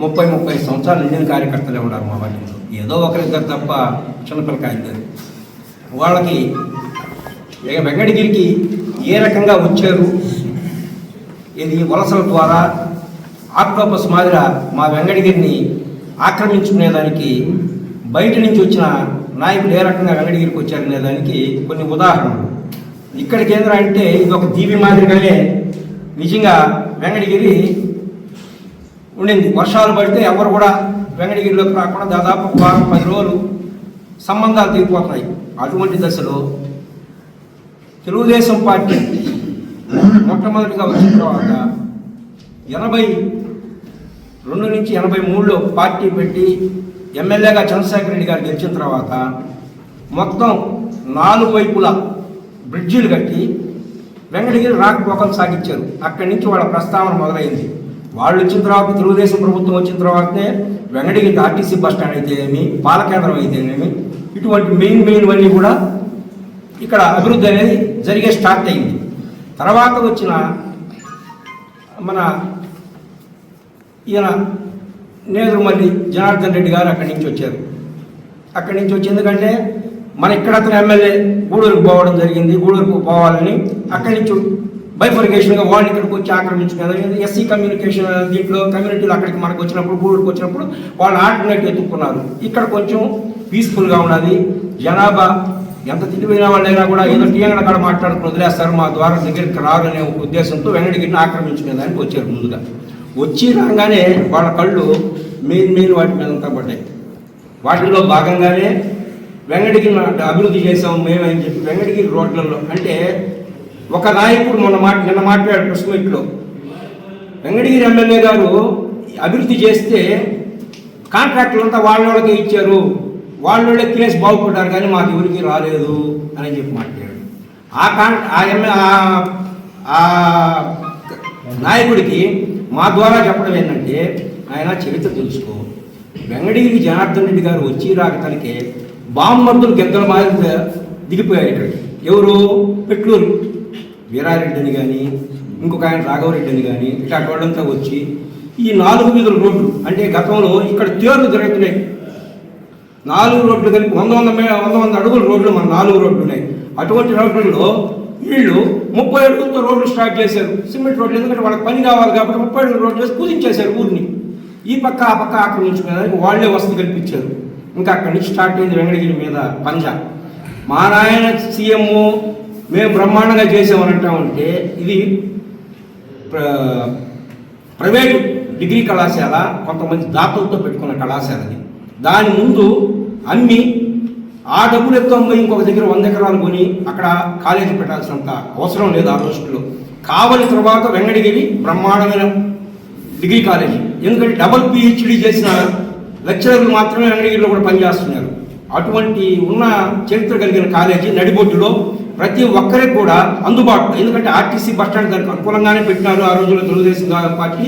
30-35 సంవత్సరాలు నిండిన కార్యకర్తలే ఉన్నారు మా వాళ్ళలో. ఏదో ఒకరిద్దరు తప్ప చిన్నపిల్లకాయలు వాళ్ళకి వెంకటగిరికి ఏ రకంగా వచ్చారు, ఇది వలసల ద్వారా ఆక్టోపస్ మాదిర మా వెంకటగిరిని ఆక్రమించుకునేదానికి బయట నుంచి వచ్చిన నాయకులు ఏ రకంగా వెంకటగిరికి వచ్చారనే దానికి కొన్ని ఉదాహరణలు. ఇక్కడికి ఏంటంటే ఇది ఒక దీవి మాదిరిగానే నిజంగా వెంకటగిరి ఉండింది. వర్షాలు పడితే ఎవరు కూడా వెంకటగిరిలోకి రాకుండా దాదాపు 10 రోజులు సంబంధాలు తెగిపోతున్నాయి. అటువంటి దశలో తెలుగుదేశం పార్టీ మొట్టమొదటిగా వచ్చిన తర్వాత 82 నుంచి 83లో పార్టీ పెట్టి ఎమ్మెల్యేగా చంద్రశేఖర్ రెడ్డి గారు గెలిచిన తర్వాత మొత్తం 4 వైపులా బ్రిడ్జిలు కట్టి వెంకటగిరి రాకపోకలు సాగించారు. అక్కడి నుంచి వాళ్ళ ప్రస్తావన మొదలైంది. వాళ్ళు వచ్చిన తర్వాత తెలుగుదేశం ప్రభుత్వం వచ్చిన తర్వాతనే వెంకటగిరి ఆర్టీసీ బస్ స్టాండ్ అయితేనేమి, పాలకేంద్రం అయితేనేమి, ఇటువంటి మెయిన్ అన్నీ కూడా ఇక్కడ అభివృద్ధి అనేది జరిగే స్టార్ట్ అయింది. తర్వాత వచ్చిన మన ఈయన నేదురుమల్లి జనార్దన్ రెడ్డి గారు అక్కడి నుంచి వచ్చారు. అక్కడి నుంచి వచ్చి ఎందుకంటే మన ఇక్కడ అతను ఎమ్మెల్యే గూడూరుకు పోవడం జరిగింది. గూడూరుకు పోవాలని అక్కడి నుంచి బైఫర్గేషన్గా వాళ్ళు ఇక్కడికి వచ్చి ఆక్రమించుకున్నారు. ఎస్సీ కమ్యూనికేషన్ దీంట్లో కమ్యూనిటీలు అక్కడికి మనకు వచ్చినప్పుడు గూడూరుకు వచ్చినప్పుడు వాళ్ళు ఆల్టర్నేట్ ఎత్తుక్కున్నారు. ఇక్కడ కొంచెం పీస్ఫుల్గా ఉన్నది. జనాభా ఎంత తిరిగిపోయిన వాళ్ళైనా కూడా ఏదో టీఎంగడ కాడ మాట్లాడుకుని వదిలేస్తారు, మా ద్వారా దగ్గరికి రారు అనే ఒక ఉద్దేశంతో వెంకటగిరిని ఆక్రమించుకునేదానికి వచ్చారు. ముందుగా వచ్చి రాగానే వాళ్ళ కళ్ళు మెయిన్ వాటి మీద అంతా పడ్డాయి. వాటిల్లో భాగంగానే వెంకటగిరి అభివృద్ధి చేసాము మేమని చెప్పి వెంకటగిరి రోడ్లలో అంటే ఒక నాయకుడు నిన్న మాట్లాడారు ప్రెస్ మీట్లో. వెంకటగిరి ఎమ్మెల్యే గారు అభివృద్ధి చేస్తే కాంట్రాక్టులు అంతా వాళ్ళకే ఇచ్చారు, వాళ్ళే ప్లేస్ బాగుపడ్డారు కానీ మాకు ఎవరికి రాలేదు అని చెప్పి మాట్లాడారు. ఆ నాయకుడికి మా ద్వారా చెప్పడం ఏంటంటే ఆయన చరిత్ర తెలుసుకో. వెంకటగిరి జనార్దన్ రెడ్డి గారు వచ్చి రాకతనికే బామ్మర్దులు గెద్దల మాదిరి దిగిపోయారు ఇక్కడికి. ఎవరు? పెట్లూరు వీరారెడ్డి అని కానీ ఇంకొక ఆయన రాఘవరెడ్డి అని కానీ ఇట్లా వాళ్ళంతా వచ్చి ఈ 4 వీధుల రోడ్లు అంటే గతంలో ఇక్కడ తేర్లు జరుగుతున్నాయి. 4 రోడ్లు కలిపి 100 అడుగుల రోడ్లు మన 4 రోడ్లు ఉన్నాయి. అటువంటి రోడ్లలో వీళ్ళు 30 అడుగులతో రోడ్లు స్టార్ట్ చేశారు, సిమెంట్ రోడ్లు. ఎందుకంటే వాళ్ళకి పని కావాలి కాబట్టి 30 అడుగుల రోడ్లు వేసి పూజించేశారు ఊరిని. ఈ పక్క ఆ పక్క ఆక్రమించుకునేదానికి వాళ్ళే వసతి కల్పించారు. ఇంకా అక్కడి నుంచి స్టార్ట్ అయింది వెంకటగిరి మీద పంజా. మా నాయన సీఎం మేము బ్రహ్మాండంగా చేసామని అంటామంటే ఇది ప్రైవేటు డిగ్రీ కళాశాల, కొంతమంది దాతలతో పెట్టుకున్న కళాశాలది. దాని ముందు అమ్మి ఆ డబ్బులు ఎత్తుకొని ఇంకొక దగ్గర 100 ఎకరాలు కొని అక్కడ కాలేజీ పెట్టాల్సినంత అవసరం లేదు ఆ రోజుల్లో. కావలి తర్వాత వెంకటగిరి బ్రహ్మాండమైన డిగ్రీ కాలేజీ. ఎందుకంటే డబుల్ పిహెచ్డి చేసిన లెక్చరర్లు మాత్రమే వెంకటగిరిలో కూడా పనిచేస్తున్నారు. అటువంటి ఉన్న చరిత్ర కలిగిన కాలేజీ నడిబొడ్డులో ప్రతి ఒక్కరికి కూడా అందుబాటులో. ఎందుకంటే ఆర్టీసీ బస్ స్టాండ్ దానికి అనుకూలంగానే పెట్టినారు ఆ రోజుల్లో తెలుగుదేశం పార్టీ.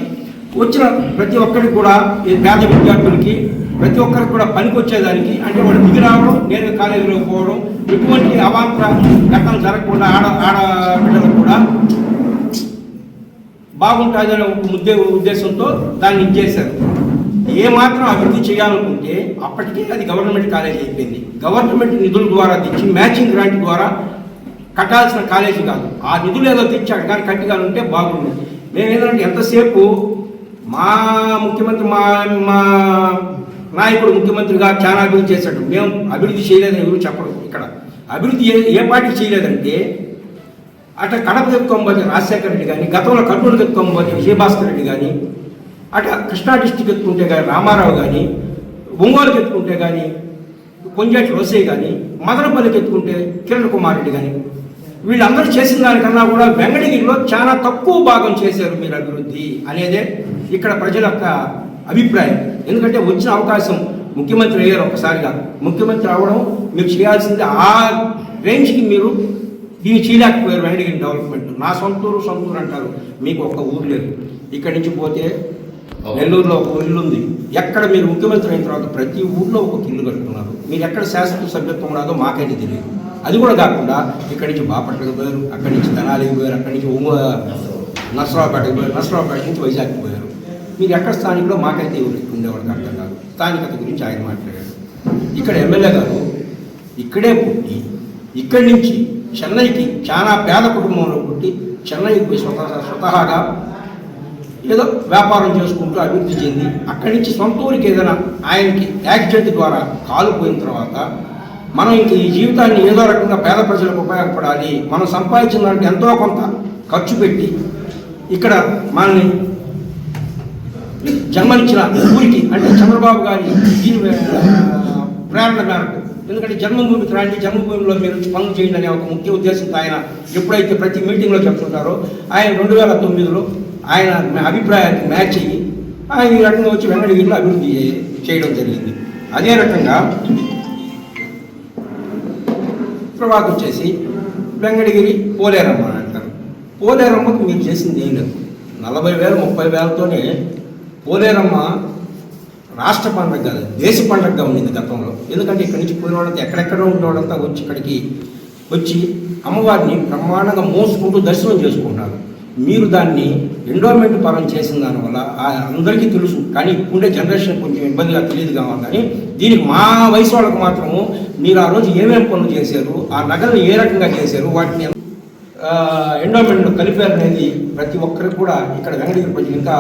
వచ్చిన ప్రతి ఒక్కరికి కూడా పేద విద్యార్థులకి ప్రతి ఒక్కరికి కూడా పనికి వచ్చేదానికి అంటే వాళ్ళు దిగి రావడం, నేరుగా కాలేజీలో పోవడం, ఎటువంటి అవాంతర ఘటనలు జరగకుండా ఆడబిడ్డలకు కూడా బాగుంటుందనే ఒక ఉద్దేశంతో దాన్ని ఇచ్చేశారు. ఏమాత్రం అభివృద్ధి చేయాలనుకుంటే అప్పటికే అది గవర్నమెంట్ కాలేజీ అయిపోయింది. గవర్నమెంట్ నిధుల ద్వారా తెచ్చి మ్యాచింగ్ గ్రాంట్ ద్వారా కట్టాల్సిన కాలేజీ కాదు. ఆ నిధులు ఏదో తెచ్చాడు కానీ కట్టిగా ఉంటే బాగుంది. మేమేంటంటే ఎంతసేపు మా ముఖ్యమంత్రి మా నాయకుడు ముఖ్యమంత్రిగా చాలా అభివృద్ధి చేశాడు. మేము అభివృద్ధి చేయలేదని ఎవరు చెప్పరు. ఇక్కడ అభివృద్ధి ఏ పార్టీ చేయలేదంటే అటు కడప ఎత్తుకోబోతే రాజశేఖర రెడ్డి కానీ, గతంలో కర్నూలుకి ఎత్తుకోబోతే విజయభాస్కర్ రెడ్డి కానీ, అటు కృష్ణా డిస్టిక్ ఎత్తుకుంటే కానీ రామారావు కానీ, ఒంగోలుకి ఎత్తుకుంటే కానీ కొంజేటి రోసయ్య కానీ, మదనపల్లికి ఎత్తుకుంటే కిరణ్ కుమార్ రెడ్డి కానీ, వీళ్ళందరూ చేసిన దానికన్నా కూడా వెంకటగిరిలో చాలా తక్కువ భాగం చేశారు మీరు అభివృద్ధి అనేదే ఇక్కడ ప్రజల యొక్క అభిప్రాయం. ఎందుకంటే వచ్చిన అవకాశం ముఖ్యమంత్రి అయ్యారు ఒకసారిగా. ముఖ్యమంత్రి అవ్వడం మీరు చేయాల్సింది ఆ రేంజ్కి మీరు దీన్ని చేయలేకపోయారు. వెంకటగిరి డెవలప్మెంట్ నా సొంతూరు అంటారు, మీకు ఒక్క ఊరు లేదు. ఇక్కడి నుంచి పోతే నెల్లూరులో ఒక ఇల్లు ఉంది. ఎక్కడ మీరు ముఖ్యమంత్రి అయిన తర్వాత ప్రతి ఊర్లో ఒక ఇల్లు కట్టుకున్నారు. మీరు ఎక్కడ శాశ్వత సభ్యత్వం రాదో మాకైతే తెలియదు. అది కూడా కాకుండా ఇక్కడి నుంచి బాపట్లకు పోయారు, అక్కడి నుంచి తెనాలికి పోయారు, అక్కడి నుంచి నర్సరావుపేటకి పోయారు, నర్సరావుపేట నుంచి వైజాగ్కి పోయారు. మీరు ఎక్కడ స్థానికులో మాకైతే ఎవరు ఉండేవాడికి అర్థం కాదు. స్థానికత గురించి ఆయన మాట్లాడారు. ఇక్కడ ఎమ్మెల్యే గారు ఇక్కడే పుట్టి ఇక్కడి నుంచి చెన్నైకి చాలా పేద కుటుంబంలో పుట్టి చెన్నైకి పోయి స్వతహాగా ఏదో వ్యాపారం చేసుకుంటూ అభివృద్ధి చెంది అక్కడి నుంచి సొంత ఊరికి ఏదైనా ఆయనకి యాక్సిడెంట్ ద్వారా కాలు పోయిన తర్వాత మనం ఇంక ఈ జీవితాన్ని ఏదో రకంగా పేద ప్రజలకు ఉపయోగపడాలి, మనం సంపాదించిన దానికి ఎంతో కొంత ఖర్చు పెట్టి ఇక్కడ మనల్ని జన్మనిచ్చిన ఊరికి అంటే చంద్రబాబు గారి దీని ప్రేరణ మేరకు, ఎందుకంటే జన్మభూమికి రాండి, జన్మభూమిలో మీరు పనులు చేయండి అనే ఒక ముఖ్య ఉద్దేశంతో ఆయన ఎప్పుడైతే ప్రతి మీటింగ్లో చెప్తుంటారో ఆయన 2009లో ఆయన అభిప్రాయానికి మ్యాచ్ అయ్యి ఆయన ఈ రకంగా వచ్చి వెంకటగిరిలో అభివృద్ధి చేయడం జరిగింది. అదే రకంగా తర్వాత వచ్చేసి వెంకటగిరి పోలేరమ్మ అంటారు. పోలేరమ్మకు మీరు చేసింది ఏం లేదు. 40,000 30,000తోనే పోలేరమ్మ రాష్ట్ర పండుగ కాదు, దేశ పండుగగా ఉండింది గతంలో. ఎందుకంటే ఇక్కడి నుంచి పోయిన వాళ్ళంతా ఎక్కడెక్కడో ఉండేవాళ్ళంతా వచ్చి ఇక్కడికి వచ్చి అమ్మవారిని బ్రహ్మాండంగా మోసుకుంటూ దర్శనం చేసుకుంటున్నారు. మీరు దాన్ని ఎండోమెంట్ పరం చేసిన దానివల్ల అందరికీ తెలుసు, కానీ ఇప్పుడే జనరేషన్ కొంచెం ఇబ్బందిగా తెలియదు కావాలని దీనికి మా వయసు వాళ్ళకు మాత్రము మీరు ఆ రోజు ఏమేమి పనులు చేశారు, ఆ నగలను ఏ రకంగా చేశారు, వాటిని ఎండోమెంట్లో కలిపారు అనేది ప్రతి ఒక్కరికి కూడా ఇక్కడ వెంకటగిరి ప్రజలు ఇంకా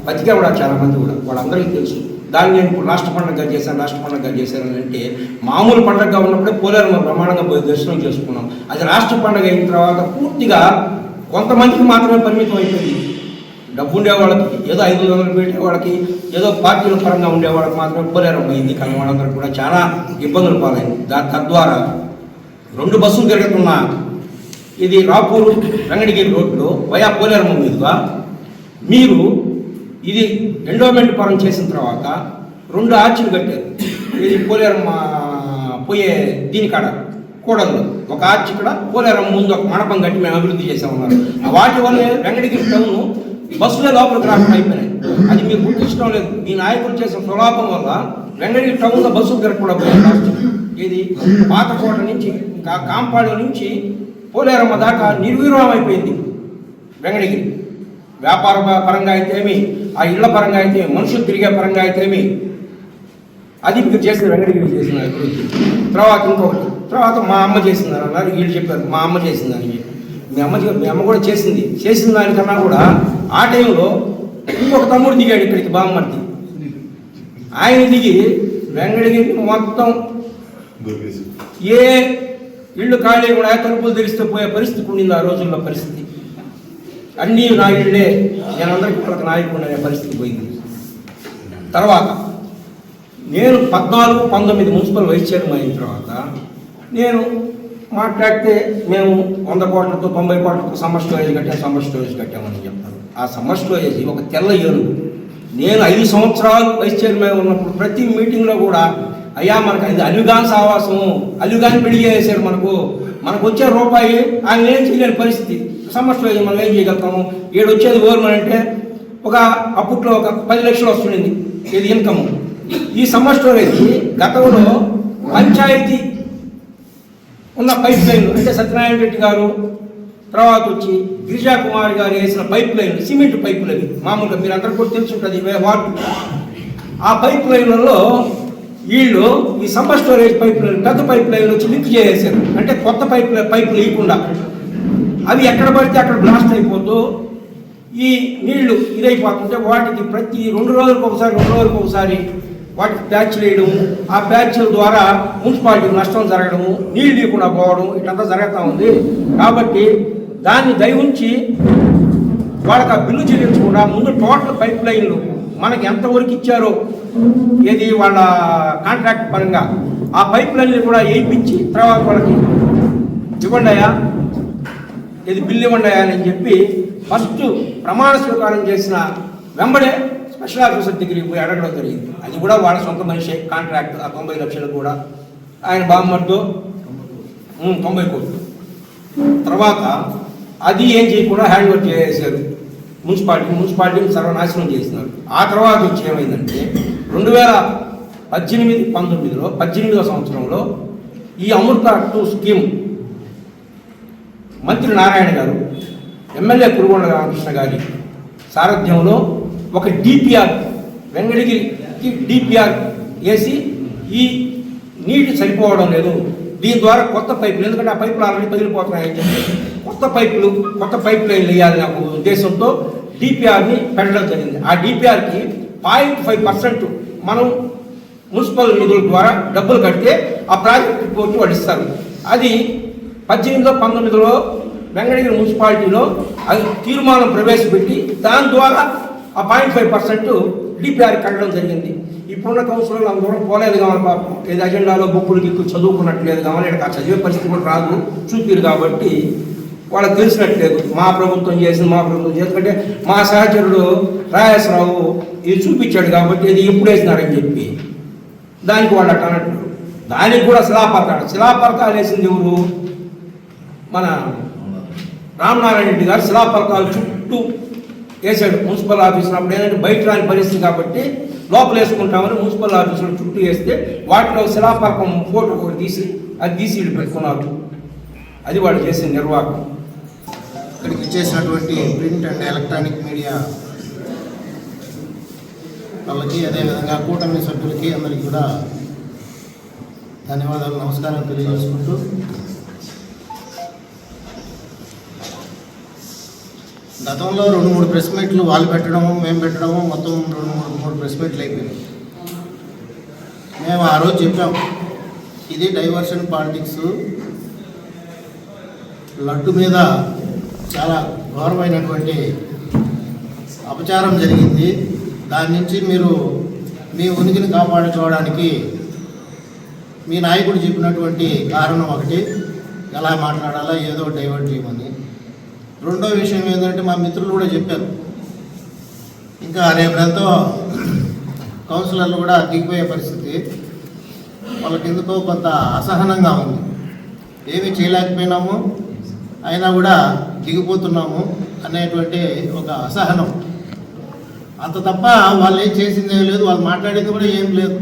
బతికే కూడా చాలామంది కూడా వాళ్ళందరికీ తెలుసు. దాన్ని నేను ఇప్పుడు రాష్ట్ర పండుగగా చేశాను అని అంటే మామూలు పండుగగా ఉన్నప్పుడే పోలేరమ్మ బ్రహ్మాండంగా పోయి దర్శనం చేసుకున్నాం. అది రాష్ట్ర పండుగ అయిన తర్వాత పూర్తిగా కొంతమందికి మాత్రమే పరిమితం అయిపోయింది. డబ్బు ఉండేవాళ్ళకి, ఏదో 500 పెట్టే వాళ్ళకి, ఏదో పార్టీల పరంగా ఉండేవాళ్ళకి మాత్రమే పోలేరమ్మ అయింది. కానీ వాళ్ళందరూ కూడా చాలా ఇబ్బందులు పాలైంది. తద్వారా 2 బస్సులు తిరుగుతున్న ఇది రాపూరు వెంకటగిరి రోడ్లో వయా పోలేరమ్మ మీదుగా మీరు ఇది ఎండోమెంట్ పరం చేసిన తర్వాత 2 ఆర్చిలు కట్టారు. ఇది పోలేరమ్మ పోయే దీనికాడ కూడలు ఒక ఆర్చి ఇక్కడ, పోలేరమ్మ ముందు ఒక మండపం కట్టి మేము అభివృద్ధి చేసామన్నారు. వాటి వల్లే వెంకటగిరి టౌన్ బస్సులే లోపలికి రాకుండా అయిపోయినాయి. అది మీరు గుర్తించడం లేదు. మీ నాయకులు చేసిన స్వలాభం వల్ల వెంకటగిరి టౌన్లో బస్సులు తిరగకుండా పోయాయి. ఇది పాతకోట నుంచి కాంపాడు నుంచి పోలేరమ్మ దాకా నిర్వీర్యం అయిపోయింది వెంకటగిరి. వ్యాపార పరంగా అయితేమి, ఆ ఇళ్ల పరంగా అయితే, మనుషులు తిరిగే పరంగా అయితేమి, అది మీరు చేసిన వెంకటగిరి చేసిన అభివృద్ధి. తర్వాత ఇంకొకటి, తర్వాత మా అమ్మ చేసిందని అన్నారు. వీళ్ళు చెప్పారు మా అమ్మ చేసిందని చెప్పి. మీ అమ్మ కూడా చేసిన దానికన్నా కూడా ఆ టైంలో ఇంకొక తమ్ముడు దిగాడు ఇక్కడికి, బామ్మర్తి. ఆయన దిగి వెంకటగిరి మొత్తం ఏ ఇళ్ళు ఖాళీ కూడా తలుపులు తెరిస్తే పోయే పరిస్థితి ఉండింది ఆ రోజుల్లో. పరిస్థితి అన్నీ నా ఇళ్ళే, నేను అందరికీ ఒక నాయకుడు అనే పరిస్థితి పోయింది. తర్వాత నేను 14-19 మున్సిపల్ వైస్ చైర్మన్ అయిన తర్వాత నేను మాట్లాడితే మేము 100 కోట్లతో 90 కోట్లతో సమ్మర్ స్టోరేజ్ కట్టామని చెప్తాను. ఆ సమ్మర్ స్టోరేజ్ ఒక తెల్ల ఏనుగు. నేను 5 సంవత్సరాలు వైస్ చైర్మన్ ఉన్నప్పుడు ప్రతి మీటింగ్లో కూడా అయ్యా మనకు అది అల్లుగాన్ సావాసం, అల్లుగాని పెళ్లి చేశారు, మనకు వచ్చే రూపాయి ఆయన ఏం చేయలేని పరిస్థితి. సమ్మర్ స్టోరేజ్ మనం ఏం చేయగలుగుతాము, 7 వచ్చేది గవర్నమెంట్ అంటే అప్పట్లో ఒక 10 లక్షలు వస్తుండింది ఇది ఇన్కమ్. ఈ సమ్మర్ స్టోరేజ్ గతంలో పంచాయతీ ఉన్న పైప్ లైన్లు అంటే సత్యనారాయణ రెడ్డి గారు, తర్వాత వచ్చి గిరిజా కుమార్ గారు వేసిన పైప్ లైన్లు, సిమెంట్ పైపులు అవి మామూలుగా మీరు అందరికీ కూడా తెలుసుంటుంది వాటర్. ఆ పైప్ లైన్లలో వీళ్ళు ఈ సమ్మర్ స్టోరేజ్ పైప్ లైన్, పెద్ద పైప్ లైన్లు వచ్చి లింక్ చేసేసారు. అంటే కొత్త పైపులు వేయకుండా అవి ఎక్కడ పడితే అక్కడ బ్లాస్ట్ అయిపోతూ ఈ నీళ్లు ఇదైపోతుంటే వాటికి ప్రతి 2 రోజులకు ఒకసారి వాటికి ప్యాచ్లు వేయడం, ఆ ప్యాచ్ల ద్వారా మున్సిపాలిటీకి నష్టం జరగడము, నీళ్ళు లేకుండా పోవడం ఇట్లంతా జరుగుతూ ఉంది. కాబట్టి దాన్ని దయవుంచి వాళ్ళకి ఆ బిల్లు చెల్లించకుండా ముందు టోటల్ పైప్ లైన్లు మనకి ఎంతవరకు ఇచ్చారో ఏది వాళ్ళ కాంట్రాక్ట్ పరంగా ఆ పైప్ లైన్లు కూడా వేయించి తర్వాత వాళ్ళకి ఇవ్వండియా, ఇది బిల్లు ఇవ్వండియా అని చెప్పి ఫస్ట్ ప్రమాణ స్వీకారం చేసిన వెంబడే స్పెషల్ ఆఫీసర్ దగ్గరికి పోయి అడగడం జరిగింది. అది కూడా వాళ్ళ సొంత మనిషి కాంట్రాక్ట్, ఆ 90 లక్షలు కూడా ఆయన బామ్మర్తో 90 కోట్లు. తర్వాత అది ఏం చేయకుండా హ్యాండ్ ఓవర్ చేసేసారు మున్సిపాలిటీని సర్వనాశనం చేసినారు. ఆ తర్వాత వచ్చి ఏమైందంటే 2018-19లో సంవత్సరంలో ఈ అమృత 2 స్కీమ్ మంత్రి నారాయణ గారు ఎమ్మెల్యే కురుగొండ రామకృష్ణ గారి సారథ్యంలో ఒక డిపిఆర్ వెంగళగిరికి డిపిఆర్ వేసి ఈ నీటి సరిపోవడం లేదు, దీని ద్వారా కొత్త పైపులు, ఎందుకంటే ఆ పైపులు ఆల్రెడీ పగిలిపోతున్నాయని చెప్పి కొత్త పైప్ లైన్లు వేయాలని ఒక ఉద్దేశంతో డిపిఆర్ని పెట్టడం జరిగింది. ఆ డిపిఆర్కి 0.5% మనం మున్సిపల్ నిధుల ద్వారా డబ్బులు కడితే ఆ ప్రాజెక్ట్ రిపోర్ట్ వాళ్ళు ఇస్తారు. అది 18-19లో వెంగళగిరి మున్సిపాలిటీలో అది తీర్మానం ప్రవేశపెట్టి దాని ద్వారా ఆ 0.5% డిపిఆర్ కట్టడం జరిగింది. ఇప్పుడున్న కౌన్సిలర్లు అందరూ పోలేదు కావాలి, పాపం ఏది అజెండాలో బుక్కులకి ఎక్కువ చదువుకున్నట్లేదు కావాలి, ఇక్కడ చదివే పరిస్థితి కూడా రాదు, చూపిరు కాబట్టి వాళ్ళకి తెలిసినట్లేదు. మా ప్రభుత్వం చేసింది, ఎందుకంటే మా సహచరుడు రాజేశ్వరరావు ఇది చూపించాడు కాబట్టి ఇది ఎప్పుడు వేసినారని చెప్పి దానికి వాళ్ళు అట్లా అన్నట్టు. దానికి కూడా శిలాపలకాలు వేసింది ఎవరు? మన రామనారాయణ రెడ్డి గారు శిలాపలకాలు చుట్టూ వేసాడు మున్సిపల్ ఆఫీసులో. అప్పుడు ఏంటంటే బయట రాని పరిస్థితి కాబట్టి లోపల వేసుకుంటామని మున్సిపల్ ఆఫీసులో చుట్టూ వేస్తే వాటిలో శిలాపలకం ఫోటో ఒకటి తీసి అది తీసి పెట్టుకున్నారు. అది వాళ్ళు చేసిన నిర్వాహకం. ఇక్కడికి ఇచ్చేసినటువంటి ప్రింట్ అండ్ ఎలక్ట్రానిక్ మీడియా వాళ్ళకి, అదేవిధంగా కూటమి సభ్యులకి అందరికీ కూడా ధన్యవాదాలు, నమస్కారం తెలియజేసుకుంటూ గతంలో 2-3 ప్రెస్ మీట్లు వాళ్ళు పెట్టడము మేము పెట్టడము మొత్తం 2-3 ప్రెస్ మీట్లు అయిపోయింది. మేము ఆ రోజు చెప్పాం ఇది డైవర్షన్ పాలిటిక్స్, లడ్డు మీద చాలా ఘోరమైనటువంటి అపచారం జరిగింది, దాని నుంచి మీరు మీ ఉనికిని కాపాడుకోవడానికి మీ నాయకుడు చెప్పినటువంటి కారణం ఒకటి, ఎలా మాట్లాడాలా ఏదో డైవర్ట్ చేయమని. రెండో విషయం ఏంటంటే మా మిత్రులు కూడా చెప్పారు, ఇంకా రేపటితో కౌన్సిలర్లు కూడా దిగిపోయే పరిస్థితి, వాళ్ళకి ఎందుకో కొంత అసహనంగా ఉంది, ఏమీ చేయలేకపోయినాము అయినా కూడా దిగిపోతున్నాము అనేటువంటి ఒక అసహనం. అంత తప్ప వాళ్ళు ఏం చేసిందే లేదు, వాళ్ళు మాట్లాడేది కూడా ఏం లేదు.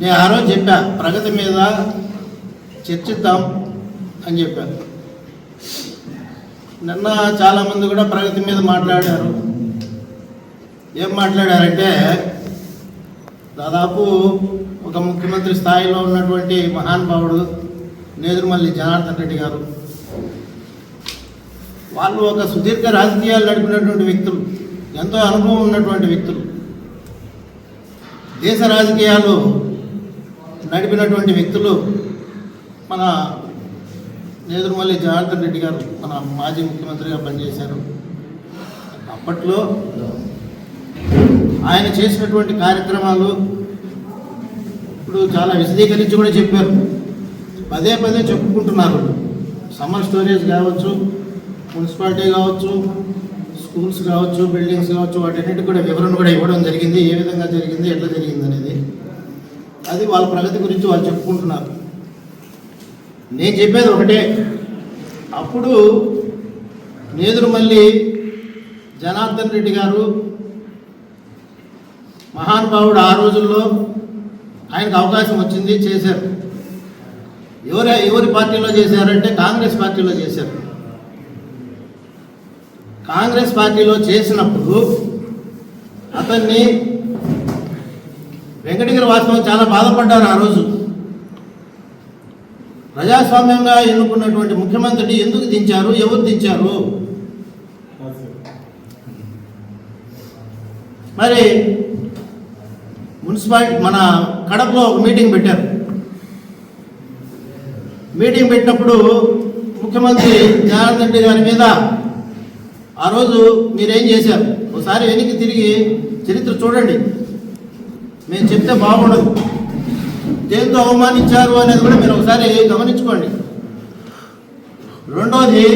నేను ఆ రోజు చెప్పా ప్రగతి మీద చర్చిద్దాం అని చెప్పాను. నిన్న చాలామంది కూడా ప్రగతి మీద మాట్లాడారు. ఏం మాట్లాడారంటే దాదాపు ఒక ముఖ్యమంత్రి స్థాయిలో ఉన్నటువంటి మహానుభావుడు నేదురుమల్లి జనార్దన్ రెడ్డి గారు, వాళ్ళు ఒక సుదీర్ఘ రాజకీయాలు నడిపినటువంటి వ్యక్తులు, ఎంతో అనుభవం ఉన్నటువంటి వ్యక్తులు, దేశ రాజకీయాలు నడిపినటువంటి వ్యక్తులు మన నేదురుమల్లి జనార్దన్ రెడ్డి గారు మన మాజీ ముఖ్యమంత్రిగా పనిచేశారు. అప్పట్లో ఆయన చేసినటువంటి కార్యక్రమాలు ఇప్పుడు చాలా విశదీకరించి కూడా చెప్పారు, పదే చెప్పుకుంటున్నారు. సమ్మర్ స్టోరేజ్ కావచ్చు, మున్సిపాలిటీ కావచ్చు, స్కూల్స్ కావచ్చు, బిల్డింగ్స్ కావచ్చు, వాటన్నిటి కూడా వివరణ కూడా ఇవ్వడం జరిగింది, ఏ విధంగా జరిగింది, ఎట్లా జరిగింది అనేది. అది వాళ్ళ ప్రగతి గురించి వాళ్ళు చెప్పుకుంటున్నారు. నేను చెప్పేది ఒకటే, అప్పుడు నేదురుమల్లి జనార్దన్ రెడ్డి గారు మహానుభావుడు, ఆ రోజుల్లో ఆయనకు అవకాశం వచ్చింది, చేశారు. ఎవరి పార్టీలో చేశారంటే కాంగ్రెస్ పార్టీలో చేశారు. కాంగ్రెస్ పార్టీలో చేసినప్పుడు అతన్ని వెంకటగిరి వాస్తవం చాలా బాధపడ్డారు. ఆ రోజు ప్రజాస్వామ్యంగా ఎన్నుకున్నటువంటి ముఖ్యమంత్రిని ఎందుకు దించారు, ఎవరు దించారు, మరి మున్సిపాలిటీ మన కడపలో ఒక మీటింగ్ పెట్టారు. మీటింగ్ పెట్టినప్పుడు ముఖ్యమంత్రి జగన్ రెడ్డి గారి మీద ఆ రోజు మీరేం చేశారు ఒకసారి వెనక్కి తిరిగి చరిత్ర చూడండి. మేము చెప్తే బాగుండదు. దేంతో అవమానించారు అనేది కూడా మీరు ఒకసారి గమనించుకోండి. రెండోది,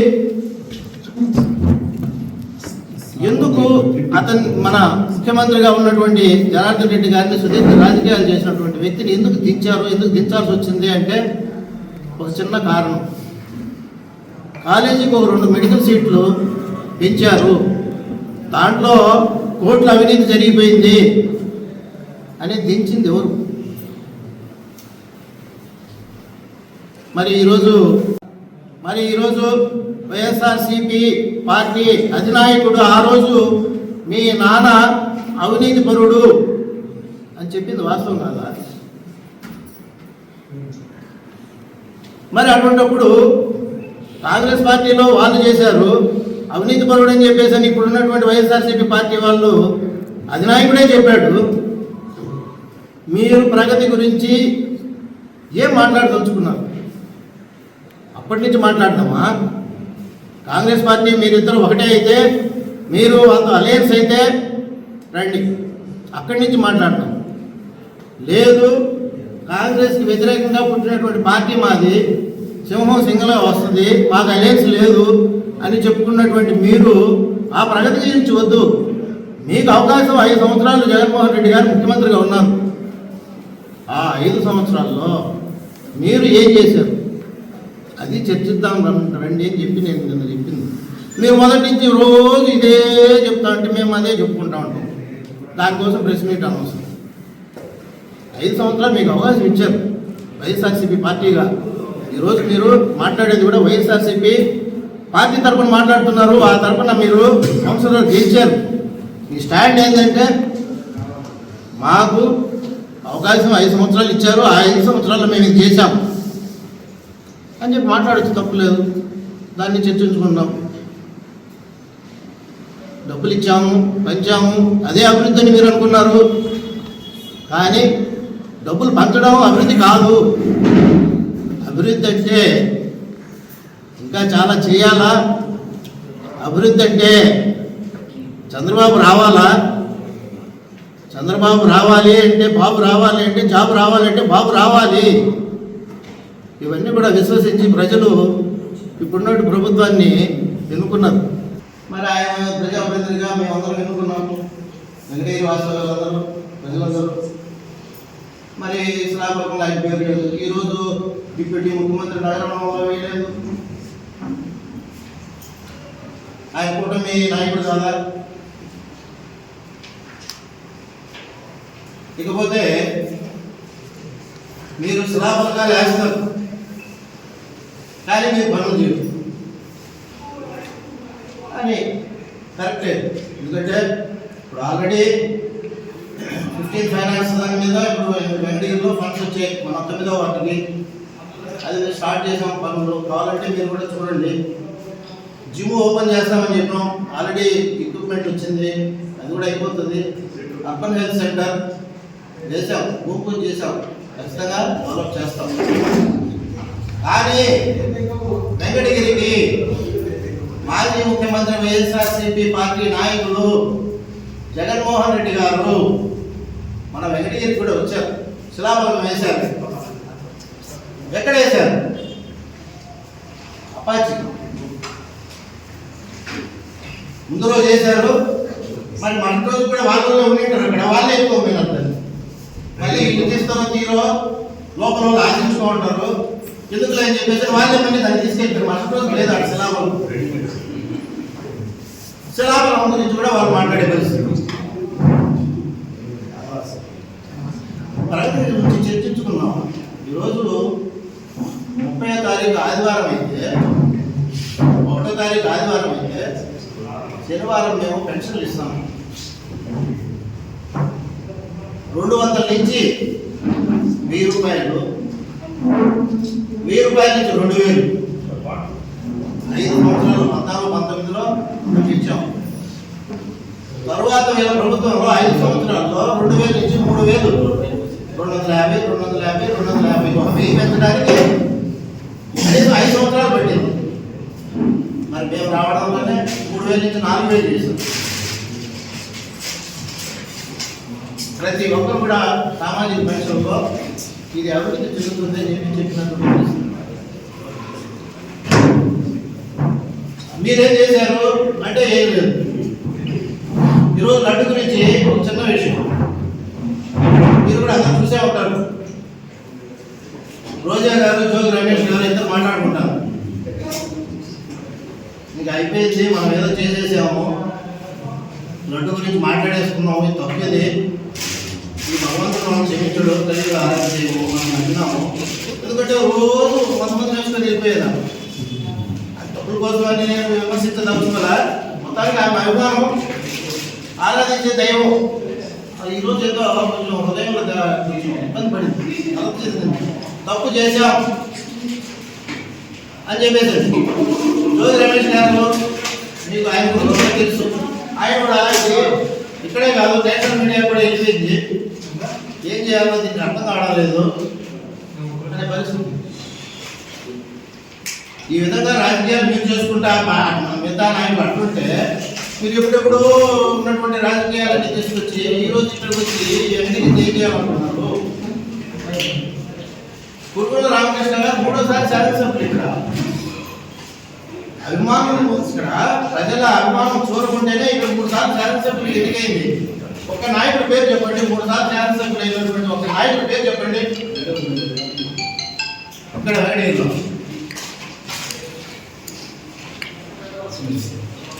ఎందుకు మన ముఖ్యమంత్రిగా ఉన్నటువంటి జనార్దన్ రెడ్డి గారిని సుదీర్ఘ రాజకీయాలు చేసినటువంటి వ్యక్తిని ఎందుకు దించాల్సి వచ్చింది అంటే ఒక చిన్న కారణం. కాలేజీకి ఒక 2 మెడికల్ సీట్లు పెంచారు, దాంట్లో కోట్ల అవినీతి జరిగిపోయింది అని దించింది ఎవరు? మరి ఈరోజు వైఎస్ఆర్సీపీ పార్టీ అధినాయకుడు ఆ రోజు మీ నాన్న అవినీతి పరుడు అని చెప్పింది వాస్తవం కాదా? మరి అటువంటిప్పుడు కాంగ్రెస్ పార్టీలో వాళ్ళు చేశారు అవినీతి పరుడు అని చెప్పేసి అని ఇప్పుడు ఉన్నటువంటి వైఎస్ఆర్సీపీ పార్టీ వాళ్ళు అధినాయకుడే చెప్పాడు. మీరు ప్రగతి గురించి ఏం మాట్లాడదలుచుకున్నారు? అప్పటి నుంచి మాట్లాడదామా? కాంగ్రెస్ పార్టీ మీరిద్దరు ఒకటే అయితే, మీరు వాళ్ళతో అలయన్స్ అయితే రండి, అక్కడి నుంచి మాట్లాడదాం. లేదు, కాంగ్రెస్కి వ్యతిరేకంగా పుట్టినటువంటి పార్టీ మాది, సింహం సింగలా వస్తుంది, మాకు అలయన్స్ లేదు అని చెప్పుకున్నటువంటి మీరు ఆ ప్రగతి గురించి వద్దు. మీకు అవకాశం 5 సంవత్సరాలు జగన్మోహన్ రెడ్డి గారు ముఖ్యమంత్రిగా ఉన్నారు. ఆ 5 సంవత్సరాల్లో మీరు ఏం చేశారు అది చర్చిద్దాం రండి అని చెప్పి నేను నిన్న చెప్పింది. మీరు మొదటి నుంచి రోజు ఇదే చెప్తా అంటే మేము అదే చెప్పుకుంటా ఉంటాం. దానికోసం ప్రెస్ మీట్ అనవసరం. 5 సంవత్సరాలు మీకు అవకాశం ఇచ్చారు వైఎస్ఆర్సీపీ పార్టీగా. ఈరోజు మీరు మాట్లాడేది కూడా వైఎస్ఆర్సీపీ పార్టీ తరఫున మాట్లాడుతున్నారు. ఆ తరఫున మీరు సంవత్సరాలు గెలిచారు. మీ స్టాండ్ ఏంటంటే మాకు అవకాశం 5 సంవత్సరాలు ఇచ్చారు, ఆ 5 సంవత్సరాల్లో మేము ఇది చేశాం అని చెప్పి మాట్లాడచ్చు, తప్పులేదు. దాన్ని చర్చించుకుందాం. డబ్బులు ఇచ్చాము, పంచాము, అదే అభివృద్ధి అని మీరు అనుకున్నారు. కానీ డబ్బులు పంచడం అభివృద్ధి కాదు. అభివృద్ధి అంటే ఇంకా చాలా చేయాలా. అభివృద్ధి అంటే చంద్రబాబు రావాలా, చంద్రబాబు రావాలి అంటే బాబు రావాలి అంటే జాబు రావాలంటే బాబు రావాలి. ఇవన్నీ కూడా విశ్వసించి ప్రజలు ఇప్పుడున్నట్టు ప్రభుత్వాన్ని ఎన్నుకున్నారు. మరి ఆయన ప్రజాప్రతినిధిగా మేమందరం ఎన్నుకున్నాము, వెంకటగిరి వాస్తవాలందరూ ప్రజలందరూ. మరి శ్రాపకంగా ఆయన పేరు లేదు. ఈరోజు డిప్యూటీ ముఖ్యమంత్రి నగరంలో వేయలేదు. ఆయన కూటమి నాయకుడు కాదా? ఇకపోతే మీరు శిలాఫలకాలు వేస్తారు కానీ మీరు పనులు చేయరు అని కరెక్టే. ఎందుకంటే ఇప్పుడు ఆల్రెడీ 15 ఫైనాన్స్ దాని మీద ఇప్పుడు వెంకటగిరిలో ఫండ్స్ వచ్చాయి. మన 9వ వాటికి అది స్టార్ట్ చేసాం పనులు. కావాలంటే మీరు కూడా చూడండి. జిమ్ ఓపెన్ చేస్తామని చెప్పినాం, ఆల్రెడీ ఎక్విప్మెంట్ వచ్చింది, అది కూడా అయిపోతుంది. అర్బన్ హెల్త్ సెంటర్ చేసాం, భూమి పూజ చేసాం, ఖచ్చితంగా డెవలప్ చేస్తాం. కానీ వెంకటగిరికి మాజీ ముఖ్యమంత్రి వైఎస్ఆర్సీపీ పార్టీ నాయకులు జగన్మోహన్ రెడ్డి గారు మన వెంకటగిరికి కూడా వచ్చారు, శిలాఫలకం వేశారు. ఎక్కడ వేశారు? అపాచి ముందు రోజు వేశారు. మరి మన రోజు కూడా వాళ్ళలో ఉండింటారు, అక్కడ వాళ్ళే ఎక్కువ పోయినట్టు. మళ్ళీ ఇల్లు తీస్తారో తీరో లోపల వాళ్ళు ఆశించుకో ఉంటారు. ఎందుకు అని చెప్పేసి వాళ్ళే మళ్ళీ దాన్ని తీసుకెళ్తారు. మన రోజు లేదు అక్కడ శిలాఫలం గురించి కూడా వాళ్ళు మాట్లాడే పరిస్థితి. ప్రగతి గురించి చర్చించుకున్నాం. ఈరోజు 30వ తారీఖు ఆదివారం అయితే, 1వ తారీఖు ఆదివారం అయితే, శనివారం మేము పెన్షన్లు ఇస్తాము. 200 నుంచి 1000 రూపాయలు, 1000 రూపాయల నుంచి 2000, 5 సంవత్సరాలు 14, 19లో ఇచ్చాం. తరువాత వీళ్ళ ప్రభుత్వంలో 5 సంవత్సరాల్లో 2000 నుంచి 3000, 250, 250, 250 ఒక 1000 పెంచడానికి కనీసం 5 సంవత్సరాలు పట్టింది. మరి మేము రావడంలోనే 3000 నుంచి 4000 చేసాం. ప్రతి ఒక్కరు కూడా సామాజిక పెన్షన్లో ఇది అభివృద్ధి చెందుతుంది అని చెప్పినట్టు మీరేం చేశారు అంటే ఏం లేదు. ఈరోజు లడ్డు గురించి ఒక చిన్న విషయం మీరు కూడా అందరూ చూసే ఉంటారు. రోజా గారు, జోగి రమేష్ గారు ఇద్దరు మాట్లాడుకుంటారు. ఇంకా అయిపోయింది, మనం ఏదో చేసేసాము, లడ్డు గురించి మాట్లాడేసుకున్నాము, ఇది తప్పేది, ఈ భగవంతుడు మనం క్షమించడు, కలిగి ఆరాధన చేయము మనం అంటున్నాము. ఎందుకంటే రోజు కొంతమంది చేసుకొని వెళ్ళిపోయేదా తప్పుల కోసం అని నేను విమర్శించదలుచుకోలే. మొత్తానికి ఆమె అభిమానం, ఆరాధించే దైవం ఈరోజు ఏదో కొంచెం హృదయంలో కొంచెం ఇబ్బంది పడింది, తప్పు చేశాం అని చెప్పేసి జోగి రమేష్ గారు మీకు ఆయన గురించి తెలుసు. ఆయన కూడా ఇక్కడే కాదు నేషనల్ మీడియా కూడా వెళ్ళిపోయింది. ఏం చేయాలో దీనికి అర్థం కావడం లేదు అనే పరిస్థితి. ఈ విధంగా రాజకీయాలు మీరు చేసుకుంటా మిగతా నాయకులు అంటుంటే మీరు ఎప్పుడెప్పుడు ఉన్నటువంటి రాజకీయాలన్నీ తీసుకొచ్చి ఈరోజు ఇక్కడికి వచ్చి ఎందుకు ఏం చేయాలనుకున్నారు? కురుగొండ రామకృష్ణ గారు 3వ సారి శాసనసభ్యులు. ఇక్కడ అభిమానులు ఇక్కడ ప్రజల అభిమానం చూరకుంటేనే ఇక్కడ 3 సార్లు శాసనసభ్యులు ఎన్నికైంది. ఒక నాయకుడి పేరు చెప్పండి, 3 సార్లు శాసనసభ్యులు అయినటువంటి ఒక నాయకుడి పేరు చెప్పండి. ఇక్కడ వెంకటగిరిలో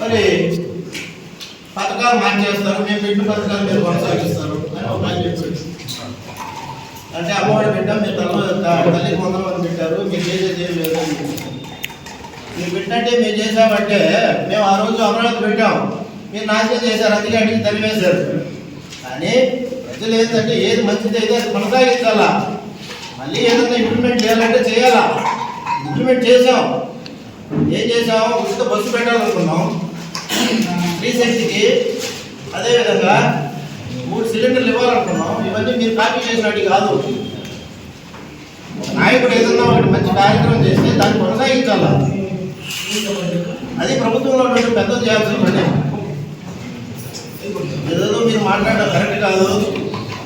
మరి పథకాలు మార్చేస్తారు, మేము పెట్టిన పథకాలు మీరు కొనసాగిస్తారు అని ఒక ఆయన చెప్పారు. అంటే అమ్మఒడి పెట్టాం, మీరు తల్లి 100 మంది పెట్టారు, మీరు చేసేది ఏం లేదు. మీరు పెట్టంటే మేము చేసామంటే మేము ఆ రోజు అమరావతి పెట్టాం, మీరు నాశనం చేశారు, అందుకే అడిగి తరివేశారు. కానీ ప్రజలు ఏంటంటే ఏది మంచిది అయితే అది కొనసాగించాలా, మళ్ళీ ఏదైనా ఇంప్లిమెంట్ చేయాలంటే చేయాలా. ఇంప్లిమెంట్ చేసాం. ఏం చేసాం? ఉచిత బస్సు పెట్టాలనుకున్నాం, ఫ్రీ శక్తికి. అదేవిధంగా 3 సిలిండర్లు ఇవ్వాలనుకున్నాం. ఇవన్నీ మీరు కాపీ చేసినట్టు కాదు. నాయకుడు ఏదన్నా ఒకటి మంచి కార్యక్రమం చేస్తే దాన్ని కొనసాగించాలా. అది ప్రభుత్వంలో ఉన్నట్టు పెద్ద చేయాల్సిన పని. ఏదో మీరు మాట్లాడడం కరెక్ట్ కాదు.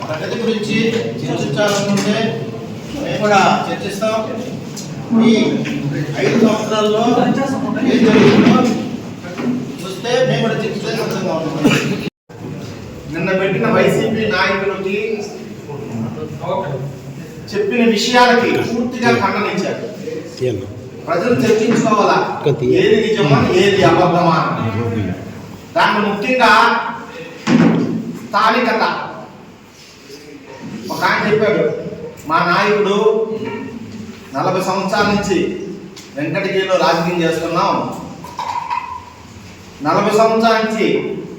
ప్రగతి గురించి చర్చించాలనుకుంటే మేము కూడా చర్చిస్తాం. ఈ 5 సంవత్సరాల్లో ఏం జరుగుతుందో చూస్తే మేము కూడా చర్చించే సిద్ధంగా ఉన్నాం. నిన్న పెట్టిన వైసీపీ నాయకులకి చెప్పిన విషయాలకి పూర్తిగా ఖండనిచ్చారు. ప్రజలు చర్చించుకోవాలా ఏది నిజమా ఏది అబద్ధమా. దాన్ని ముఖ్యంగా స్థానికత. ఒక ఆయన చెప్పాడు, మా నాయకుడు 40 సంవత్సరాల నుంచి వెంకటగిరిలో రాజకీయం చేస్తున్నాం, 40 సంవత్సరాల నుంచి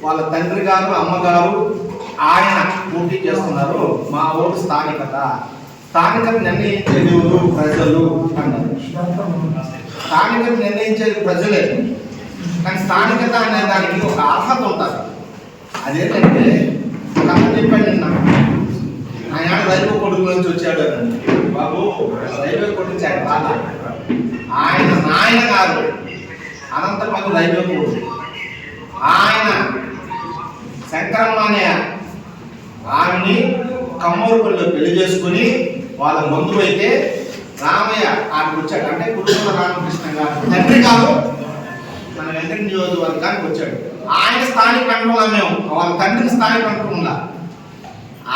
వాళ్ళ తండ్రి గారు అమ్మగారు ఆయన పోటీ చేస్తున్నారు, మా ఓటు స్థానికత. స్థానికత నిర్ణయించేది ఎవరు? ప్రజలు అన్నారు. స్థానికత నిర్ణయించేది ప్రజలే, కానీ స్థానికత అనే దానికి ఒక అర్హత ఉంటుంది. అదేంటంటే ఒక అన్న చెప్పాడు నిన్న, ఆయన రైల్వే కొడుకు నుంచి వచ్చాడు బాబు, రైల్వే కొడుకు ఆయన నాయన గారు అనంతపల్లి రైల్వే కొడుకు. ఆయన శంకరమ్మ అనే ఆమెని కమ్మూరుపల్లిలో పెళ్లి చేసుకుని వాళ్ళ బంధువు అయితే రామయ్య ఆమెకు వచ్చాడు. అంటే కురుగొండ రామకృష్ణ గారు తండ్రి గారు మన వెంకట నియోజకవర్గానికి వచ్చాడు. ఆయన స్థానిక అంటున్నా, మేము వాళ్ళ తండ్రిని స్థానిక అంటున్నా.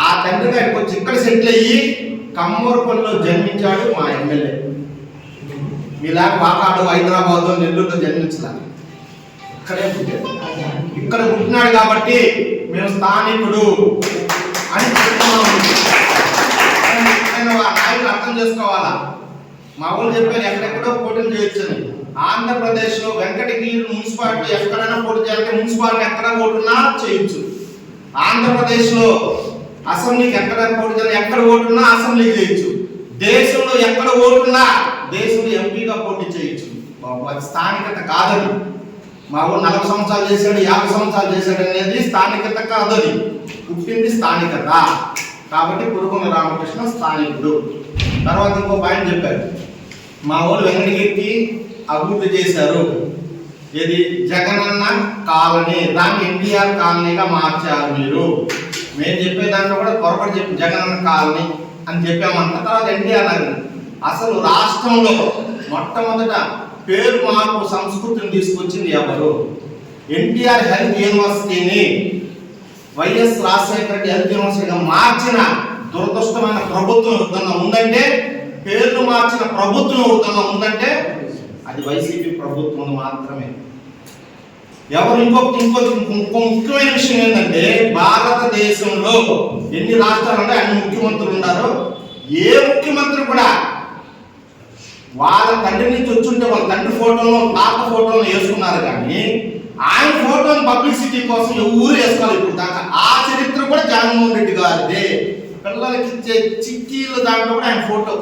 ఆ తండ్రి గారికి వచ్చి ఇక్కడ సెటిల్ అయ్యి కమ్మూరుపల్లిలో జన్మించాడు మా ఎమ్మెల్యే. మీలాగా వాకాడు హైదరాబాద్లో నెల్లూరులో జన్మించలా, ఇక్కడే పుట్టాడు. ఇక్కడ పుట్టినాడు కాబట్టి మేము స్థానికుడు అని చెప్తున్నాము. నాయకులు అర్థం చేసుకోవాలా. మా ఊళ్ళు చెప్పారు ఎక్కడెక్కడో పోటీలు చేయొచ్చని. ఆంధ్రప్రదేశ్లో వెంకటగిరి మున్సిపాలిటీ ఎక్కడైనా పోటీ చేయాలంటే మున్సిపాలిటీ ఎక్కడ ఓటున్నా చేయొచ్చు. ఆంధ్రప్రదేశ్లో అసెంబ్లీకి ఎక్కడ పోటీ చేయాలి, ఎక్కడ ఓటున్నా అసెంబ్లీకి చేయొచ్చు. దేశంలో ఎక్కడ ఓటున్నా దేశంలో ఎంపీగా పోటీ చేయొచ్చు. అది స్థానికత కాదని మా ఊరు 40 సంవత్సరాలు చేశాడు, 50 సంవత్సరాలు చేశాడు అనేది స్థానికత కాదు. అది పుట్టింది స్థానికత కాబట్టి కురుకొండ రామకృష్ణ స్థానికుడు. తర్వాత ఇంకో పాయింట్ చెప్పారు, మా ఊరు వెంకటగిరికి అభివృద్ధి చేశారు. ఇది జగనన్న కాలనీ, దాన్ని ఎన్టీఆర్ కాలనీగా మార్చారు మీరు. మేము చెప్పే దాంట్లో కూడా పొరపాటు చెప్పి జగనన్న కాలనీ అని చెప్పామంట. తర్వాత ఎన్టీఆర్ నగర్. అసలు రాష్ట్రంలో మొట్టమొదట పేరు మార్పు సంస్కృతిని తీసుకొచ్చింది ఎవరు? ఎన్టీఆర్ హెల్త్ యూనివర్సిటీని వైఎస్ రాజశేఖర రెడ్డి హెల్త్ యూనివర్సిటీగా మార్చిన దురదృష్టమైన ప్రభుత్వం ఎవరికన్నా ఉందంటే, పేర్లు మార్చిన ప్రభుత్వం ఎవరికన్నా ఉందంటే అది వైసీపీ ప్రభుత్వం మాత్రమే. ఎవరు ఇంకో ముఖ్యమైన విషయం ఏంటంటే, భారతదేశంలో ఎన్ని రాష్ట్రాలు అంటే అన్ని ముఖ్యమంత్రులు ఉన్నారు. ఏ ముఖ్యమంత్రి కూడా వాళ్ళ తండ్రి నుంచి వచ్చుంటే వాళ్ళ తండ్రి ఫోటోలో తాత ఫోటోలో వేసుకున్నారు, కానీ ఆయన ఫోటోని పబ్లిసిటీ కోసం ఎవరు వేసుకోవాలి ఇప్పుడు దాకా. ఆ చరిత్ర కూడా జగన్మోహన్ రెడ్డి గారిదే. పిల్లలకి ఇచ్చే చిక్కీలు దాంట్లో కూడా ఆయన ఫోటో,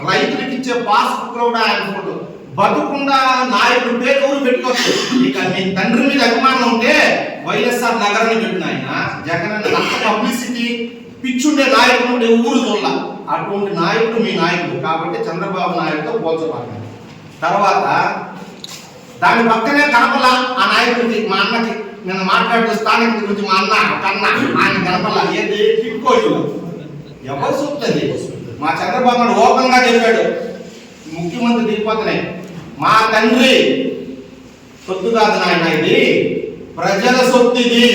రైతులకి ఇచ్చే పాస్బుక్ లో కూడా ఆయన ఫోటో. బతుకుండా నాయకుడు పేరు ఎవరు పెట్టుకోవచ్చు. ఇక మీ తండ్రి మీద అభిమానం ఉంటే వైఎస్ఆర్ నగరాన్ని పెట్టిన ఆయన జగన్ అంత పబ్లిసిటీ పిచ్చుండే నాయకుడు ఎవరు చూడాల. అటువంటి నాయకుడు మీ నాయకుడు కాబట్టి చంద్రబాబు నాయుడుతో పోల్చబడ్డాడు. తర్వాత దాని పక్కనే కనపల ఆ నాయకుడికి, మా అన్నకి నేను మాట్లాడుతూ స్థానిక గురించి మా అన్న కన్నా ఆయన కనపల ఏది టిట్కోలు ఎవరు చూపుతుంది. మా చంద్రబాబు నాయుడు ఓపెన్ గా చెప్పాడు, ముఖ్యమంత్రి దిగిపోతున్నాయి, మా తండ్రి సొత్తు కాదు నాయన, ఇది ప్రజల సొత్తు, ఇది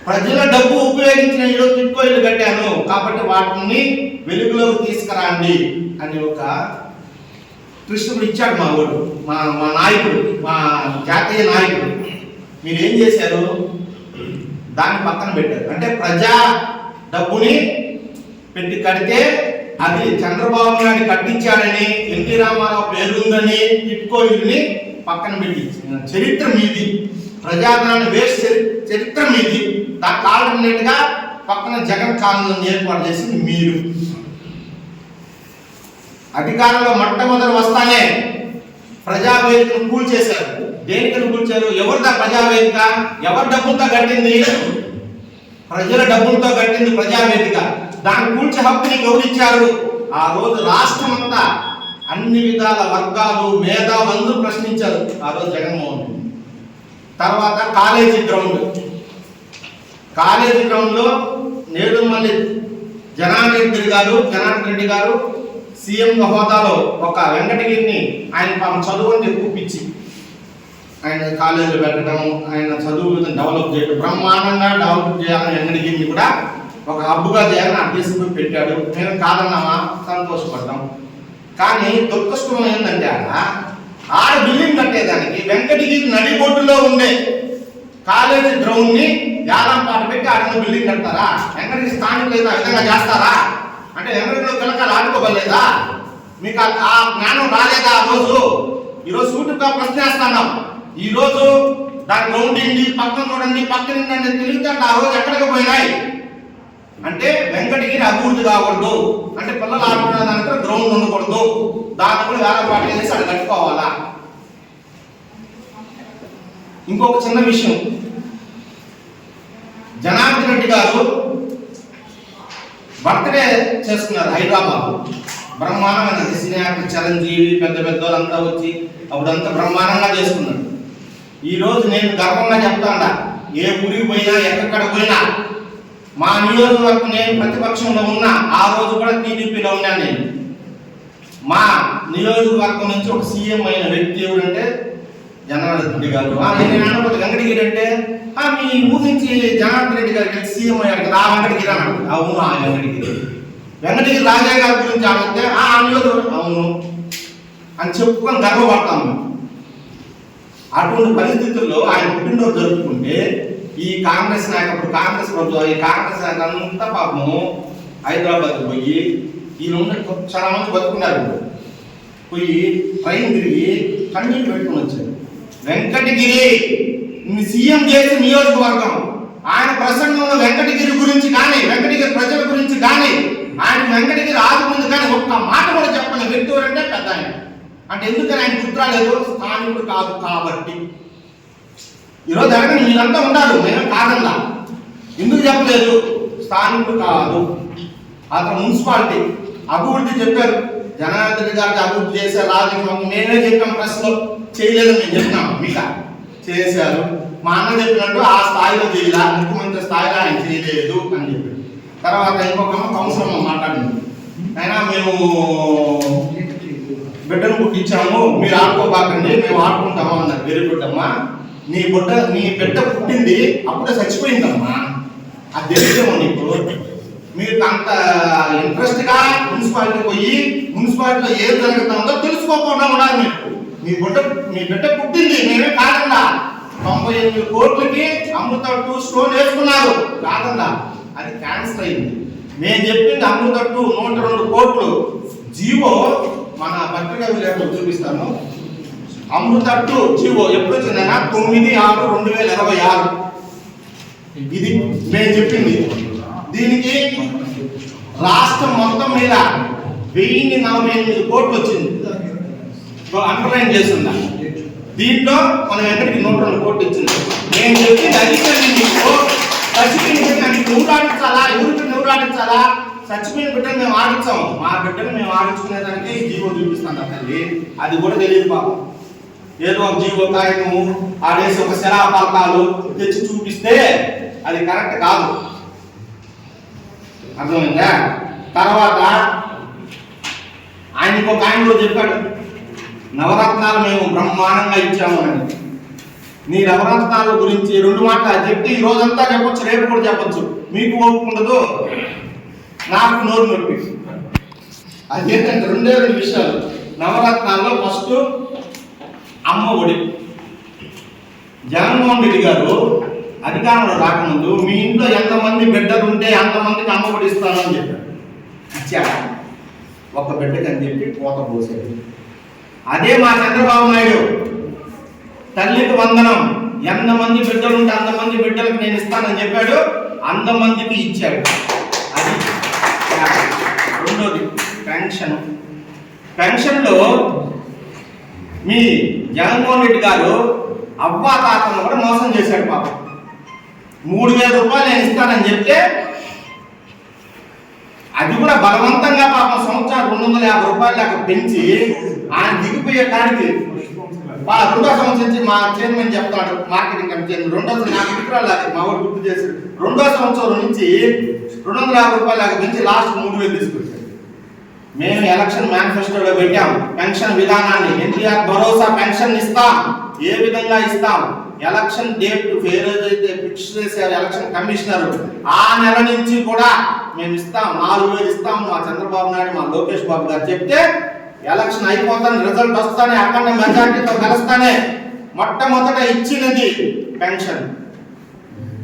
ప్రజల డబ్బు ఉపయోగించిన ఈరోజు టిట్కోయిలు కట్టాను కాబట్టి వాటిని వెలుగులోకి తీసుకురండి అని ఒక కృష్ణుడు ఇచ్చాడు మా ఊరు, మా నాయకుడు, మా జాతీయ నాయకుడు. మీరు ఏం చేశారు? దాన్ని పక్కన పెట్టారు. అంటే ప్రజా డబ్బుని పెట్టి కడితే అది చంద్రబాబు నాయుడు కట్టించాడని, ఎన్టీ రామారావు పేరుందని టిట్కోయిల్ని పక్కన పెట్టి చరిత్ర మీది, ప్రజాధనాన్ని వేస్ట్ చరిత్ర మీది. దానికి ఆల్టర్నేట్ గా పక్కన జగన్ కాలనీ ఏర్పాటు చేసింది మీరు. అధికారంలో మొట్టమొదటి వస్తానే ప్రజావేదికను కూల్చేశారు. దేనికని కూల్చారు? ఎవరిదా ప్రజావేదిక? ఎవరి డబ్బులతో కట్టింది? ప్రజల డబ్బులతో కట్టింది ప్రజావేదిక. దాన్ని కూల్చే హక్కు నీకు ఎవరిచ్చారు? ఆ రోజు రాష్ట్రం అంతా అన్ని విధాల వర్గాలు మేధావులు అందరూ ప్రశ్నించారు ఆ రోజు జగన్మోహన్ రెడ్డి. తర్వాత కాలేజీ గ్రౌండ్ లో నేడు మళ్ళీ జనార్దన్ రెడ్డి గారు సీఎం హోదాలో ఒక వెంకటగిరిని ఆయన చదువుని ఎక్కువపించి ఆయన కాలేజీలో పెట్టడం, ఆయన చదువు డెవలప్ చేయడం, బ్రహ్మాండంగా డెవలప్ చేయాలని వెంకటగిరిని కూడా ఒక హబ్బుగా చేయాలని అభ్యర్థి పెట్టాడు. మేము కాదన్నామా, సంతోషపడ్డాం. కానీ దురదృష్టం ఏంటంటే ఆడ బిల్డింగ్ కట్టేదానికి వెంకటగిరి నడిబొడ్డులో ఉండే కాలేజీ గ్రౌండ్ ని యాలం పాట పెట్టి ఆడిన బిల్డింగ్ కడతారా? వెంకటగిరి స్థానికులు అయితే ఆ విధంగా చేస్తారా? అంటే వెంకటగిరిలో పిల్లకాయలు ఆడుకోగలేదా? మీకు ఆ జ్ఞానం రాలేదా? ఆ రోజు ఈరోజు సూటిగా ప్రశ్న వేస్తున్నాం. ఈ రోజు దాని గ్రౌండ్ ఏంటి, పక్కన చూడండి, పక్కన తెలియదు. ఆ రోజు ఎక్కడికి పోయినాయి అంటే వెంకటగిరి అభివృద్ధి కాకూడదు అంటే పిల్లలు ఆడుకునే దానికి గ్రౌండ్ ఉండకూడదు, దాన్ని కూడా వేల పాటలు చేసి అది కట్టుకోవాలా. ఇంకొక చిన్న విషయం, జనార్దన్ రెడ్డి గారు బర్త్డే చేసుకున్నారు హైదరాబాద్. బ్రహ్మాండమైన సినీ యాక్టర్ చిరంజీవి పెద్ద వాళ్ళంతా వచ్చి అప్పుడంతా బ్రహ్మాండంగా చేసుకున్నాడు. ఈ రోజు నేను గర్వంగా చెప్తాడా, ఏ ఊరికి పోయినా ఎక్కడ పోయినా మా నియోజకవర్గం నేను ప్రతిపక్షంలో ఉన్నా, ఆ రోజు కూడా టీడీపీలో ఉన్నాను. నేను మా నియోజకవర్గం నుంచి ఒక సీఎం అయిన వ్యక్తి ఎవరంటే జనార్దన్ రెడ్డి గారు. నేను అనకపోతే వెంకటగిరి అంటే మీ ఊరి నుంచి జనార్దన్ రెడ్డి గారికి సీఎం అయ్యాడు కదా, ఆ వెంకటగిరి అన్నాడు. అవును, ఆ వెంకటగిరి రాజా గారి గురించి అడిగితే ఆ నియోజకవర్గం అవును అని చెప్పుకొని గర్వపడతాము. అటువంటి పరిస్థితుల్లో ఆయన పుట్టినరోజు జరుపుకుంటే ఈ కాంగ్రెస్ నాయకుడు కాంగ్రెస్ ప్రభుత్వం ఈ కాంగ్రెస్ నాయకులు అంతా పాపము హైదరాబాద్ పోయి ఈయన చాలా మంది బతుకున్నారు. పోయి ట్రైన్ తిరిగి కన్నీళ్ళు పెట్టుకుని వచ్చారు. వెంకటగిరి సీఎం చేసి నియోజకవర్గం ఆయన ప్రసంగంలో వెంకటగిరి గురించి కానీ వెంకటగిరి ప్రజల గురించి కానీ ఆయన వెంకటగిరి ఆదుకుంది కానీ ఒక్క మాట కూడా చెప్పని వ్యక్తి ఎవరంటే పెద్ద ఆయన. అంటే ఎందుకని ఆయన గుర్తురాలేదు? స్థానికుడు కాదు కాబట్టి. ఈరోజు అడగండి, మీరంతా ఉండాలి, మేము కాదన్నా. ఎందుకు చెప్పలేదు? స్థానికులు కాదు, అతను మున్సిపాలిటీ అభివృద్ధి చెప్పారు. జనార్దన్ రెడ్డి గారికి అభివృద్ధి చేశారు. రాజకీయం మేమే చెప్పాం, ప్రశ్నలో చేయలేదని మేము చెప్పినాం, మీకు చేశారు. మా అన్న చెప్పినట్టు ఆ స్థాయిలో చేయాల, ముఖ్యమంత్రి స్థాయిలో ఆయన చేయలేదు అని చెప్పారు. తర్వాత ఇంకొక కౌన్సిలర్ మాట్లాడింది, అయినా మేము బిడ్డను పుట్టించాము, మీరు ఆడుకోబాకండి, మేము ఆడుకుంటాము అన్నారు. వెరీ గుడ్ అమ్మా, నీ బిడ్డ పుట్టింది అప్పుడే చచ్చిపోయిందమ్మా, అది తెలిసేమో నీకు. మీరు అంత ఇంట్రెస్ట్గా మున్సిపాలిటీ పోయి మున్సిపాలిటీలో ఏం జరుగుతుందో తెలుసుకోకుండా ఉన్నారు. మీకు మీ బిడ్డ పుట్టింది, మేమే కాదన్నా. 98 కోట్లకి అమృత 2 స్టోన్ వేసుకున్నారు, కాదన్నా, అది క్యాన్సిల్ అయింది. నేను చెప్పింది అమృత 2 102 కోట్లు జీవో, మన పత్రికా విలేకరులు చూపిస్తాను. అమృత 2 జీవో ఎప్పుడు వచ్చిందన్నా 9/6/2026. ఇది నేను చెప్పింది. దీనికి రాష్ట్రం మొత్తం మీద 1048 కోట్లు వచ్చింది, అండర్లైన్ చేస్తుందా. దీంట్లో మనం ఎక్కడికి 102 కోట్లు ఇచ్చింది. నేను చెప్పింది అధికారులు మీకు చచ్చిపోయిన బిడ్డని నువ్వు ఆడించాలా, ఎవరికి నువ్వు ఆడించాలా? చచ్చిపోయిన బిడ్డను మేము ఆడించాము, మా బిడ్డను మేము ఆడించుకునేదానికి జీవో చూపిస్తాను తల్లి. అది కూడా తెలియదు పాపం. ఏదో ఒక జీవో కాయము ఆడేసి ఒక శిలాపలకాలు తెచ్చి చూపిస్తే అది కరెక్ట్ కాదు, అర్థమైందా? తర్వాత ఆయనకు ఒక ఆయన చెప్పాడు, నవరత్నాలు మేము బ్రహ్మాండంగా ఇచ్చాము అని. నీ నవరత్నాల గురించి 2 మాటలు చెప్తే ఈ రోజంతా చెప్పొచ్చు, రేపు కూడా చెప్పొచ్చు. మీకు ఓపుకుండదు, నాకు నోరు నొప్పి. అదేంటంటే 2 విషయాలు. నవరత్నాల్లో ఫస్ట్ అమ్మ ఒడి. జగన్మోహన్ రెడ్డి గారు అధికారంలో రాకముందు మీ ఇంట్లో ఎంతమంది బిడ్డలు ఉంటే అంతమందికి అమ్మ ఒడి ఇస్తానని చెప్పారు. ఇచ్చాడు, ఒక బిడ్డకి అని చెప్పి కోత పోసేది. అదే మా చంద్రబాబు నాయుడు తల్లికి వందనం, ఎంతమంది బిడ్డలు ఉంటే అంతమంది బిడ్డలకు నేను ఇస్తానని చెప్పాడు, అంతమందికి ఇచ్చాడు. అది రెండోది పెన్షన్. పెన్షన్లో మీ జగన్మోహన్ రెడ్డి గారు అవ్వా తాతను కూడా మోసం చేశాడు పాపం. 3000 రూపాయలు నేను ఇస్తానని చెప్తే అది కూడా బలవంతంగా పాపం సంవత్సరం 250 రూపాయలు దాకా పెంచి ఆయన దిగిపోయే కాడికి 2వ సంవత్సరం నుంచి మా చైర్మన్ చెప్తాడు, మార్కెటింగ్ కమిటీ చైర్మన్, నాకు మిత్రాలు మా ఊరు గుర్తు చేశాడు, 2వ సంవత్సరం నుంచి 250 రూపాయలు దాకా పెంచి లాస్ట్ 3000 తీసుకొచ్చాడు. మేము ఎలక్షన్ మేనిఫెస్టోలో పెట్టాం పెన్షన్ విధానాన్ని. ఎన్టీఆర్ భరోసా పెన్షన్ ఇస్తాం. ఏ విధంగా ఇస్తాం? ఎలక్షన్ డేట్ ఏదైతే ఫిక్స్ చేశారు ఎలక్షన్ కమిషనర్, ఆ నెల నుంచి కూడా మేము ఇస్తాం, 4000 ఇస్తాం. మా చంద్రబాబు నాయుడు, మా లోకేష్ బాబు గారు చెప్తే ఎలక్షన్ అయిపోతాను, రిజల్ట్ వస్తానే, అక్కడ మెజార్టీతో కలుస్తానే మొట్టమొదట ఇచ్చినది పెన్షన్.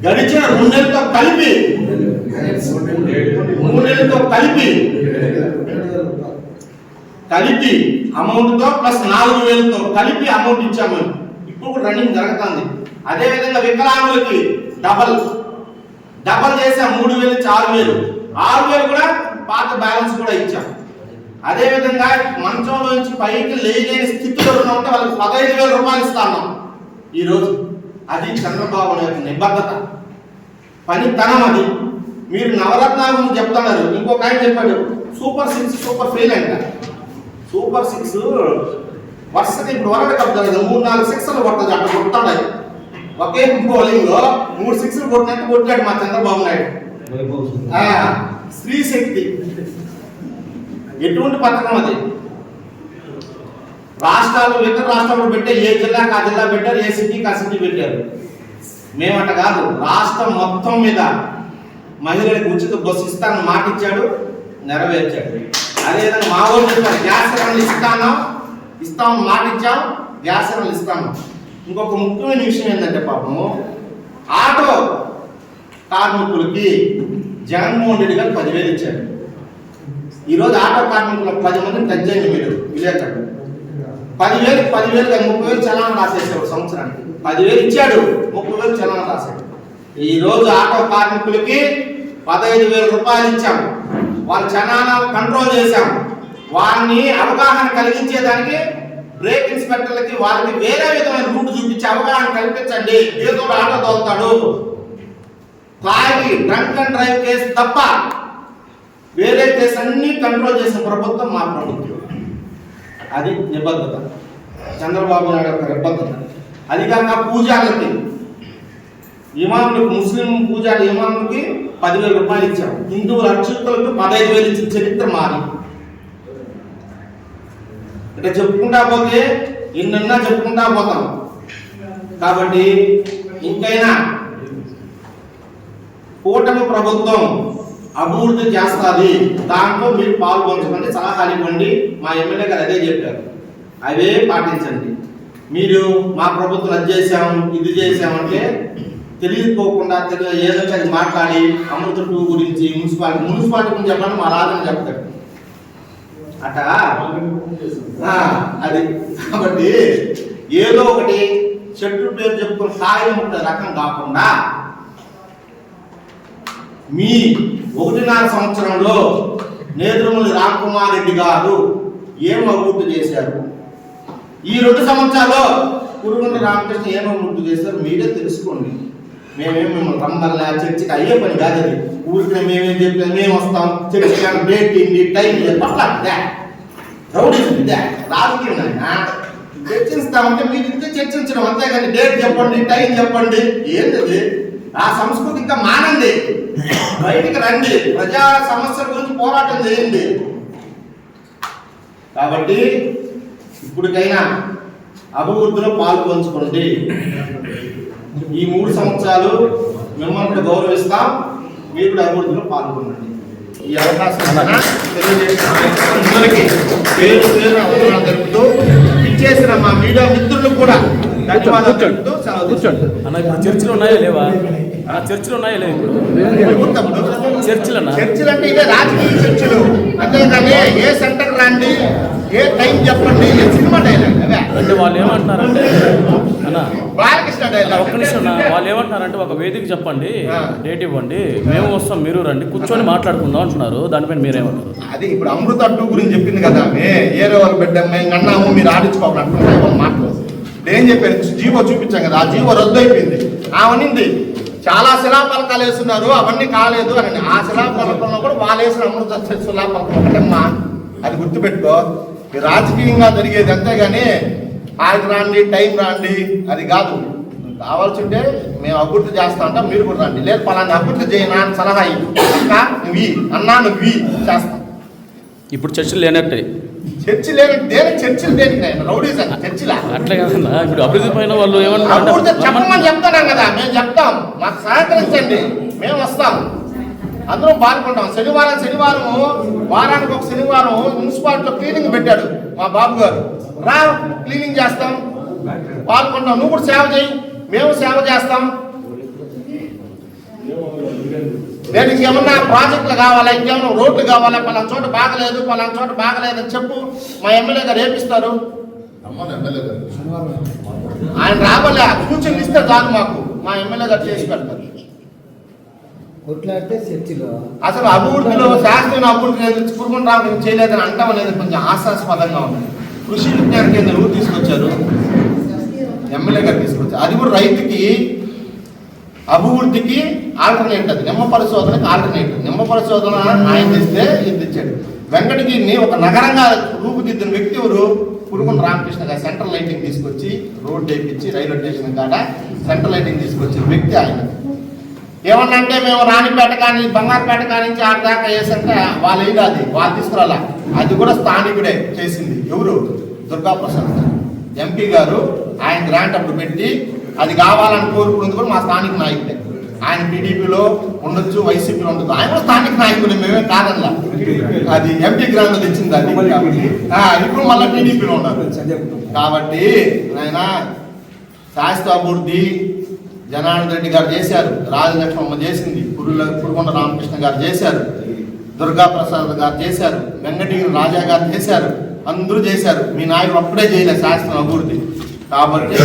గడిచిన 2 నెలలతో కలిపి 3 నెలలతో కలిపి అమౌంట్తో ప్లస్ 4000తో కలిపి అమౌంట్ ఇచ్చాము. ఇప్పుడు రన్నింగ్ జరుగుతుంది. అదే విధంగా వికలాంగులకి డబల్ చేసాం, 3000 నుంచి 6000 కూడా పాత బ్యాలెన్స్ కూడా ఇచ్చాం. అదే విధంగా మంచంలో నుంచి పైకి లేని స్థితిలో ఉన్నంటే వాళ్ళకి 15000 రూపాయలు ఇస్తాను ఈరోజు. అది చంద్రబాబు నాయుడు నిబద్ధత, పనితనం. అది మీరు నవరత్నాల గురించి చెప్తున్నారు. ఇంకొక ఆయన చెప్పాడు సూపర్ 6 సూపర్ ఫెయిల్ అంట. సూపర్ 6 వరుసగా ఇప్పుడు వరల్డ్ కప్ జరగదు, 3-4 6లు కొట్టదు, అట్లా కొట్టాడు. ఒకే బౌలింగ్ లో 3 6లు కొట్టినట్టు కొట్టాడు మా చంద్రబాబు నాయుడు. స్త్రీ శక్తి ఎటువంటి పథకం అది? రాష్ట్రాలు ఇతర రాష్ట్రాలు పెట్టే ఏ జిల్లాకి ఆ జిల్లా పెట్టారు, ఏ సిటీకి ఆ సిటీ పెట్టారు. మేమట కాదు, రాష్ట్రం మొత్తం మీద మహిళలకు ఉచిత బస్సు ఇస్తానని మాట ఇచ్చాడు, నెరవేర్చాడు. అదేవిధంగా మా ఊరు చెప్పారు గ్యాస్ సిలిండర్లు ఇస్తామని మాట ఇచ్చాం, గ్యాస్ సిలిండర్లు ఇస్తాము. ఇంకొక ముఖ్యమైన విషయం ఏంటంటే పాపము ఆటో కార్మికులకి జగన్మోహన్ రెడ్డి గారు 10,000 ఇచ్చారు. ఈరోజు ఆటో కార్మికులకు 10 మందిని టచ్ చేయండి మీరు విలేకరులు. 10,000 30,000 చలానా రాసేసాడు సంవత్సరానికి. 10,000 ఇచ్చాడు, 30,000 చలానా రాశాడు. ఈరోజు ఆటో కార్మికులకి 15,000 రూపాయలు ఇచ్చాం. వాళ్ళ చలానాలు కంట్రోల్ చేశాం. వారిని అవగాహన కలిగించేదానికి బ్రేక్ ఇన్స్పెక్టర్ ఇన్స్పెక్టర్లకి వాళ్ళకి వేరే విధమైన రూట్ చూపించి అవగాహన కల్పించండి. ఏదో ఆటో తోలుతాడు తాగి డ్రంక్ అండ్ డ్రైవ్ కేసు తప్ప వేరే కేసు అన్ని కంట్రోల్ చేసిన ప్రభుత్వం మా ప్రభుత్వం. అది నిబద్ధత, చంద్రబాబు నాయుడు యొక్క నిబద్ధత. అది కాక పూజాలకి ఇమాములకు, ముస్లిం పూజారి ఇమాములకి 10,000 రూపాయలు ఇచ్చాం. హిందువుల అర్చకులకు 15,000 ఇచ్చిన చరిత్ర మారి. ఇట్లా చెప్పుకుంటా పోతే ఎన్నన్నా చెప్పుకుంటా పోతాం. కాబట్టి ఇంకైనా కూటమి ప్రభుత్వం అభివృద్ధి చేస్తుంది, దాంట్లో మీరు పాల్గొంచండి, సలహాలు ఇవ్వండి. మా ఎమ్మెల్యే గారు అదే చెప్పారు, అవే పాటించండి. మీరు మా ప్రభుత్వం అది చేసాము ఇది చేసామంటే తెలియకపోకుండా ఏదో అది మాట్లాడి అమృత 2 గురించి మున్సిపాలిటీ గురించి చెప్పండి, మా రాజని చెప్తాడు అట అది. కాబట్టి ఏదో ఒకటి చెట్టు పేరు చెప్పుకుని సాయం ఉంటే రకం కాకుండా మీ 1.5 సంవత్సరంలో నేదురుమల్లి రామ్కుమార్ రెడ్డి గారు ఏం అభివృద్ధి చేశారు, ఈ 2 సంవత్సరాల్లో కురుగుంట రామకృష్ణ ఏం అభివృద్ధి చేశారు మీరే తెలుసుకోండి. మేమేం మిమ్మల్ని రమ్మల్లా చర్చికి అయ్యే పని కాదు. అది ఊరికి మేమేం చెప్పినా మేము వస్తాం, చర్చికి డేట్ ఏంటి టైం పట్ల రాజకీయం చర్చిస్తామంటే మీరు ఇంతే చర్చించడం, అంతేగాని డేట్ చెప్పండి టైం చెప్పండి ఏంటది ఆ సంస్కృతి ఇంకా మానండి. బయటికి రండి, ప్రజా సమస్యల గురించి పోరాటం చేయండి. కాబట్టి ఇప్పటికైనా అభివృద్ధిలో పాల్పంచుకోండి. ఈ 3 సంవత్సరాలు మిమ్మల్ని గౌరవిస్తాం, మీరు కూడా అభివృద్ధిలో పాల్గొనండి. ఈ అవకాశం అందరికీ పేరు పేరు అవసరం తెలుపుతూ ఇచ్చేసిన మా మీడియా మిత్రులకు కూడా ధన్యవాదాలు తెలుపుతూ కూర్చోండి. చర్చిలు ఉన్నాయా లేవా? చర్చిలు ఉన్నాయా లేవు? చర్చిలు అంటే ఇదే రాజకీయ చర్చలు, అంతేకాని ఏ సెంటర్ రండి, ఏ టైం చెప్పండి, ఏ సినిమా డైలాగ్ అంటే వాళ్ళు ఏమంటున్నారంటే బాలకృష్ణ డైలాగ్. ఒక్క నిమిషం, వాళ్ళు ఏమంటున్నారంటే ఒక వేదిక చెప్పండి, డేట్ ఇవ్వండి, మేము వస్తాం మీరు రండి కూర్చొని మాట్లాడుకుందాం అంటున్నారు. దానిపైన మీరేమంటారు? అది ఇప్పుడు అమృత 2 గురించి చెప్పింది కదా, ఏదో వాళ్ళు పెట్టాం మేము అన్నాము మీరు ఆడించుకోవాలి అంటున్నారు. వాళ్ళు మాట్లాడదు ఏం చెప్పారు, జీవో చూపించాం కదా, ఆ జీవో రద్దు అయిపోయింది. ఆమెనింది చాలా శిలాపలకాలు వేస్తున్నారు అవన్నీ కాలేదు అని. ఆ శిలాపలకంలో కూడా వాళ్ళు వేసిన అమృత శిలాపలకం ఒకటమ్మా, అది గుర్తుపెట్టుకో. రాజకీయంగా జరిగేది అంతేగాని ఆయన రాండి టైం రాండి అది కాదు. కావాల్సి ఉంటే మేము అభివృద్ధి చేస్తా ఉంటాం, మీరు కూడా రండి. లేదు పలానా అభివృద్ధి చేయనా అని సలహా అక్క నువ్వు అన్నా నువ్వు చేస్తాం. ఇప్పుడు చర్చలు లేనట్టే, చర్చి లేనట్టు దేనికి చర్చలు దేనికి రౌడీస్ అని చర్చిలా అట్లే కదన్నా. ఇప్పుడు అభివృద్ధి పైన వాళ్ళు అభివృద్ధి చెప్పమని చెప్తున్నాం కదా, మేము చెప్తాం, మాకు సహకరించండి, మేము వస్తాం, అందరం పాల్గొంటాం. శనివారం వారానికి ఒక శనివారం మున్సిపాలిటీలో క్లీనింగ్ పెట్టాడు మా బాబు గారు, రా క్లీనింగ్ చేస్తాం, పాల్గొంటాం. నువ్వు కూడా సేవ చేయి, మేము సేవ చేస్తాం. నేను ఇంకేమన్నా ప్రాజెక్టులు కావాలా, ఇంకేమన్నా రోడ్లు కావాలా, పలానా చోట బాగలేదు పలానా చోట బాగలేదని చెప్పు, మా ఎమ్మెల్యే గారు ఏపిస్తారు. ఆయన రావాలే, సూచనలు ఇస్తే చాలు మాకు, మా ఎమ్మెల్యే గారు చేసి పెడతారు. అసలు అభివృద్ధిలో శాస్త్రీయ అభివృద్ధి కురుగుంట రామకృష్ణ చేయలేదని అంటాం అనేది కొంచెం హాస్యాస్పదంగా ఉంది. కృషి విజ్ఞాన కేంద్రం ఎవరు తీసుకొచ్చారు? ఎమ్మెల్యే గారు తీసుకొచ్చారు. అది కూడా రైతుకి అభివృద్ధికి ఆల్టర్నేట్, అది నిమ్మ పరిశోధనకి ఆల్టర్నేటివ్. నిమ్మ పరిశోధన ఆయన తెస్తే ఇది తెచ్చాడు. వెంకటగిరిని ఒక నగరంగా రూపుదిద్దిన వ్యక్తి ఎవరు? కురుగుంట రామకృష్ణ గారు. సెంట్రల్ లైటింగ్ తీసుకొచ్చి రోడ్ వేయించి రైల్వే స్టేషన్ కాడ సెంట్రల్ లైటింగ్ తీసుకొచ్చిన వ్యక్తి ఆయన. ఏమన్నా అంటే మేము రాణిపేట కానీ బంగారుపేట కానించి ఆడ దాకా వేసంటే వాళ్ళు ఏది అది వాళ్ళు తీసుకురాలా, అది కూడా స్థానికుడే చేసింది. ఎవరు? దుర్గాప్రసాద్ ఎంపీ గారు. ఆయన గ్రాంట్ అప్పుడు పెట్టి అది కావాలని కోరుకున్నది కూడా మా స్థానిక నాయకుడే. ఆయన టీడీపీలో ఉండొచ్చు, వైసీపీలో ఉండొచ్చు, ఆయన కూడా స్థానిక నాయకుడే, మేమే కాదల్లా. అది ఎంపీ గ్రాంట్ తెచ్చింది అది. ఇప్పుడు మళ్ళీ టీడీపీలో ఉన్నారు. కాబట్టి ఆయన శాశ్వత అభివృద్ధి జనార్దన్ రెడ్డి గారు చేశారు, రాజలక్ష్మమ్మ చేసింది, కురుగుంట రామకృష్ణ గారు చేశారు, దుర్గాప్రసాద్ గారు చేశారు, వెంకటగిరి రాజా గారు చేశారు, అందరూ చేశారు. మీ నాయకుడు అప్పుడే చేయలేదు శాశ్వత అభివృద్ధి. కాబట్టి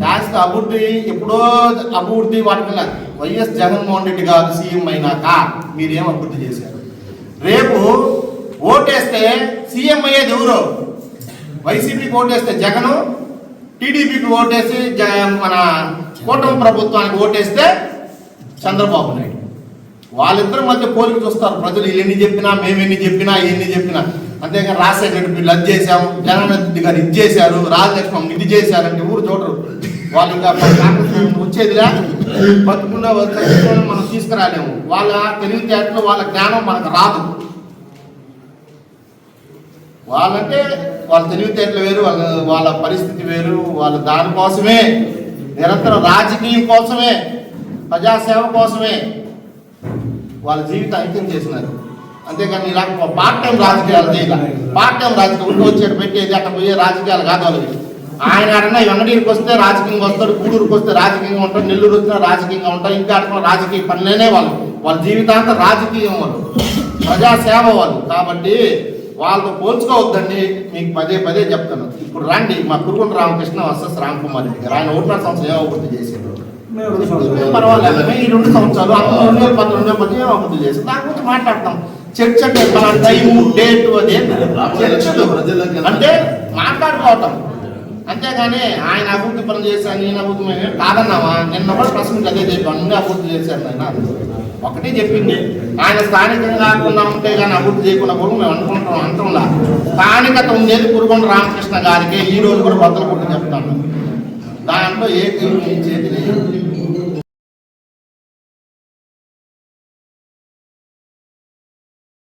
శాశ్వత అభివృద్ధి ఎప్పుడో అభివృద్ధి వాటికి వైఎస్ జగన్మోహన్ రెడ్డి గారు సీఎం అయినాక మీరేం అభివృద్ధి చేశారు? రేపు ఓటేస్తే సీఎం అయ్యేది ఎవరో? వైసీపీకి ఓటేస్తే జగను, టీడీపీకి ఓటేసి మన కూటమి ప్రభుత్వానికి ఓటేస్తే చంద్రబాబు నాయుడు. వాళ్ళిద్దరి మధ్య పోలిక చూస్తారు ప్రజలు. ఎన్ని చెప్పినా, మేమెన్ని చెప్పినా, ఎన్ని చెప్పినా. అంతేగాని రాజశేఖర రెడ్డి వీళ్ళు అది చేశాము, జగన్మోహన్ రెడ్డి గారు ఇది చేశారు, రాజలక్ష్మణ్ ఇది చేశారంటే ఊరు చూడరు. వాళ్ళు ఇంకా కాంగ్రెస్ వచ్చేదిలా బతుకున్న మనం తీసుకురాలేము. వాళ్ళ తెలివితేటలు, వాళ్ళ జ్ఞానం మనకు రాదు. వాళ్ళంటే వాళ్ళ తెలివితేటలు వేరు, వాళ్ళ పరిస్థితి వేరు. వాళ్ళ దానికోసమే నిరంతరం రాజకీయం కోసమే, ప్రజాసేవ కోసమే వాళ్ళ జీవితం అంకితం చేసినారు. అంతేకాని ఇలా పార్ట్ టైం రాజకీయాలు చేయాలి. పార్ట్ టైం రాజకీయం వచ్చేది పెట్టేది అక్కడ పోయే రాజకీయాలు కాదు వాళ్ళకి. ఆయన అన్నా వెంకటగిరికి వస్తే రాజకీయంగా వస్తాడు, గూడూరుకి వస్తే రాజకీయంగా ఉంటాడు, నెల్లూరు వచ్చినా రాజకీయంగా ఉంటాడు, ఇంకా అక్కడ రాజకీయ పనులేనే వాళ్ళు. వాళ్ళ జీవితాంతం రాజకీయం వాళ్ళు, ప్రజాసేవ వాళ్ళు. కాబట్టి వాళ్ళతో పోల్చుకోవద్దండి. మీకు పదే పదే చెప్తాను. ఇప్పుడు రండి మా కురుగుంట రామకృష్ణ వర్సెస్ రామ్కుమార్ రెడ్డి గారు. ఆయన 1.5 సంవత్సరం ఏమో అభివృద్ధి చేశారు, పర్వాలేదు. ఈ 2 సంవత్సరాలు 2010 ఏమో అభివృద్ధి చేశారు. దాని గురించి మాట్లాడతాం. చర్చ అంటే టైము, డేటు, అదే చర్చలు అంటే మాట్లాడుకోవటం. అంతేగాని ఆయన అభివృద్ధి పనులు చేశాను, నేను అభివృద్ధి కాదన్నావా? నిన్న కూడా ప్రశ్నకి అదే చెప్పి అన్ని అభివృద్ధి చేశాను ఆయన. ఒకటి చెప్పింది ఆయన స్థానికంగా కాకుండా ఉంటే కానీ అభివృద్ధి చేయకుండా కూడా మేము అనుకుంటాం. అంతంలా స్థానికత ఉండేది కురుగుంట రామకృష్ణ గారికి. ఈ రోజు కూడా బద్దలు కొట్టి చెప్తాను. దాంట్లో ఏ చేతి లేదు.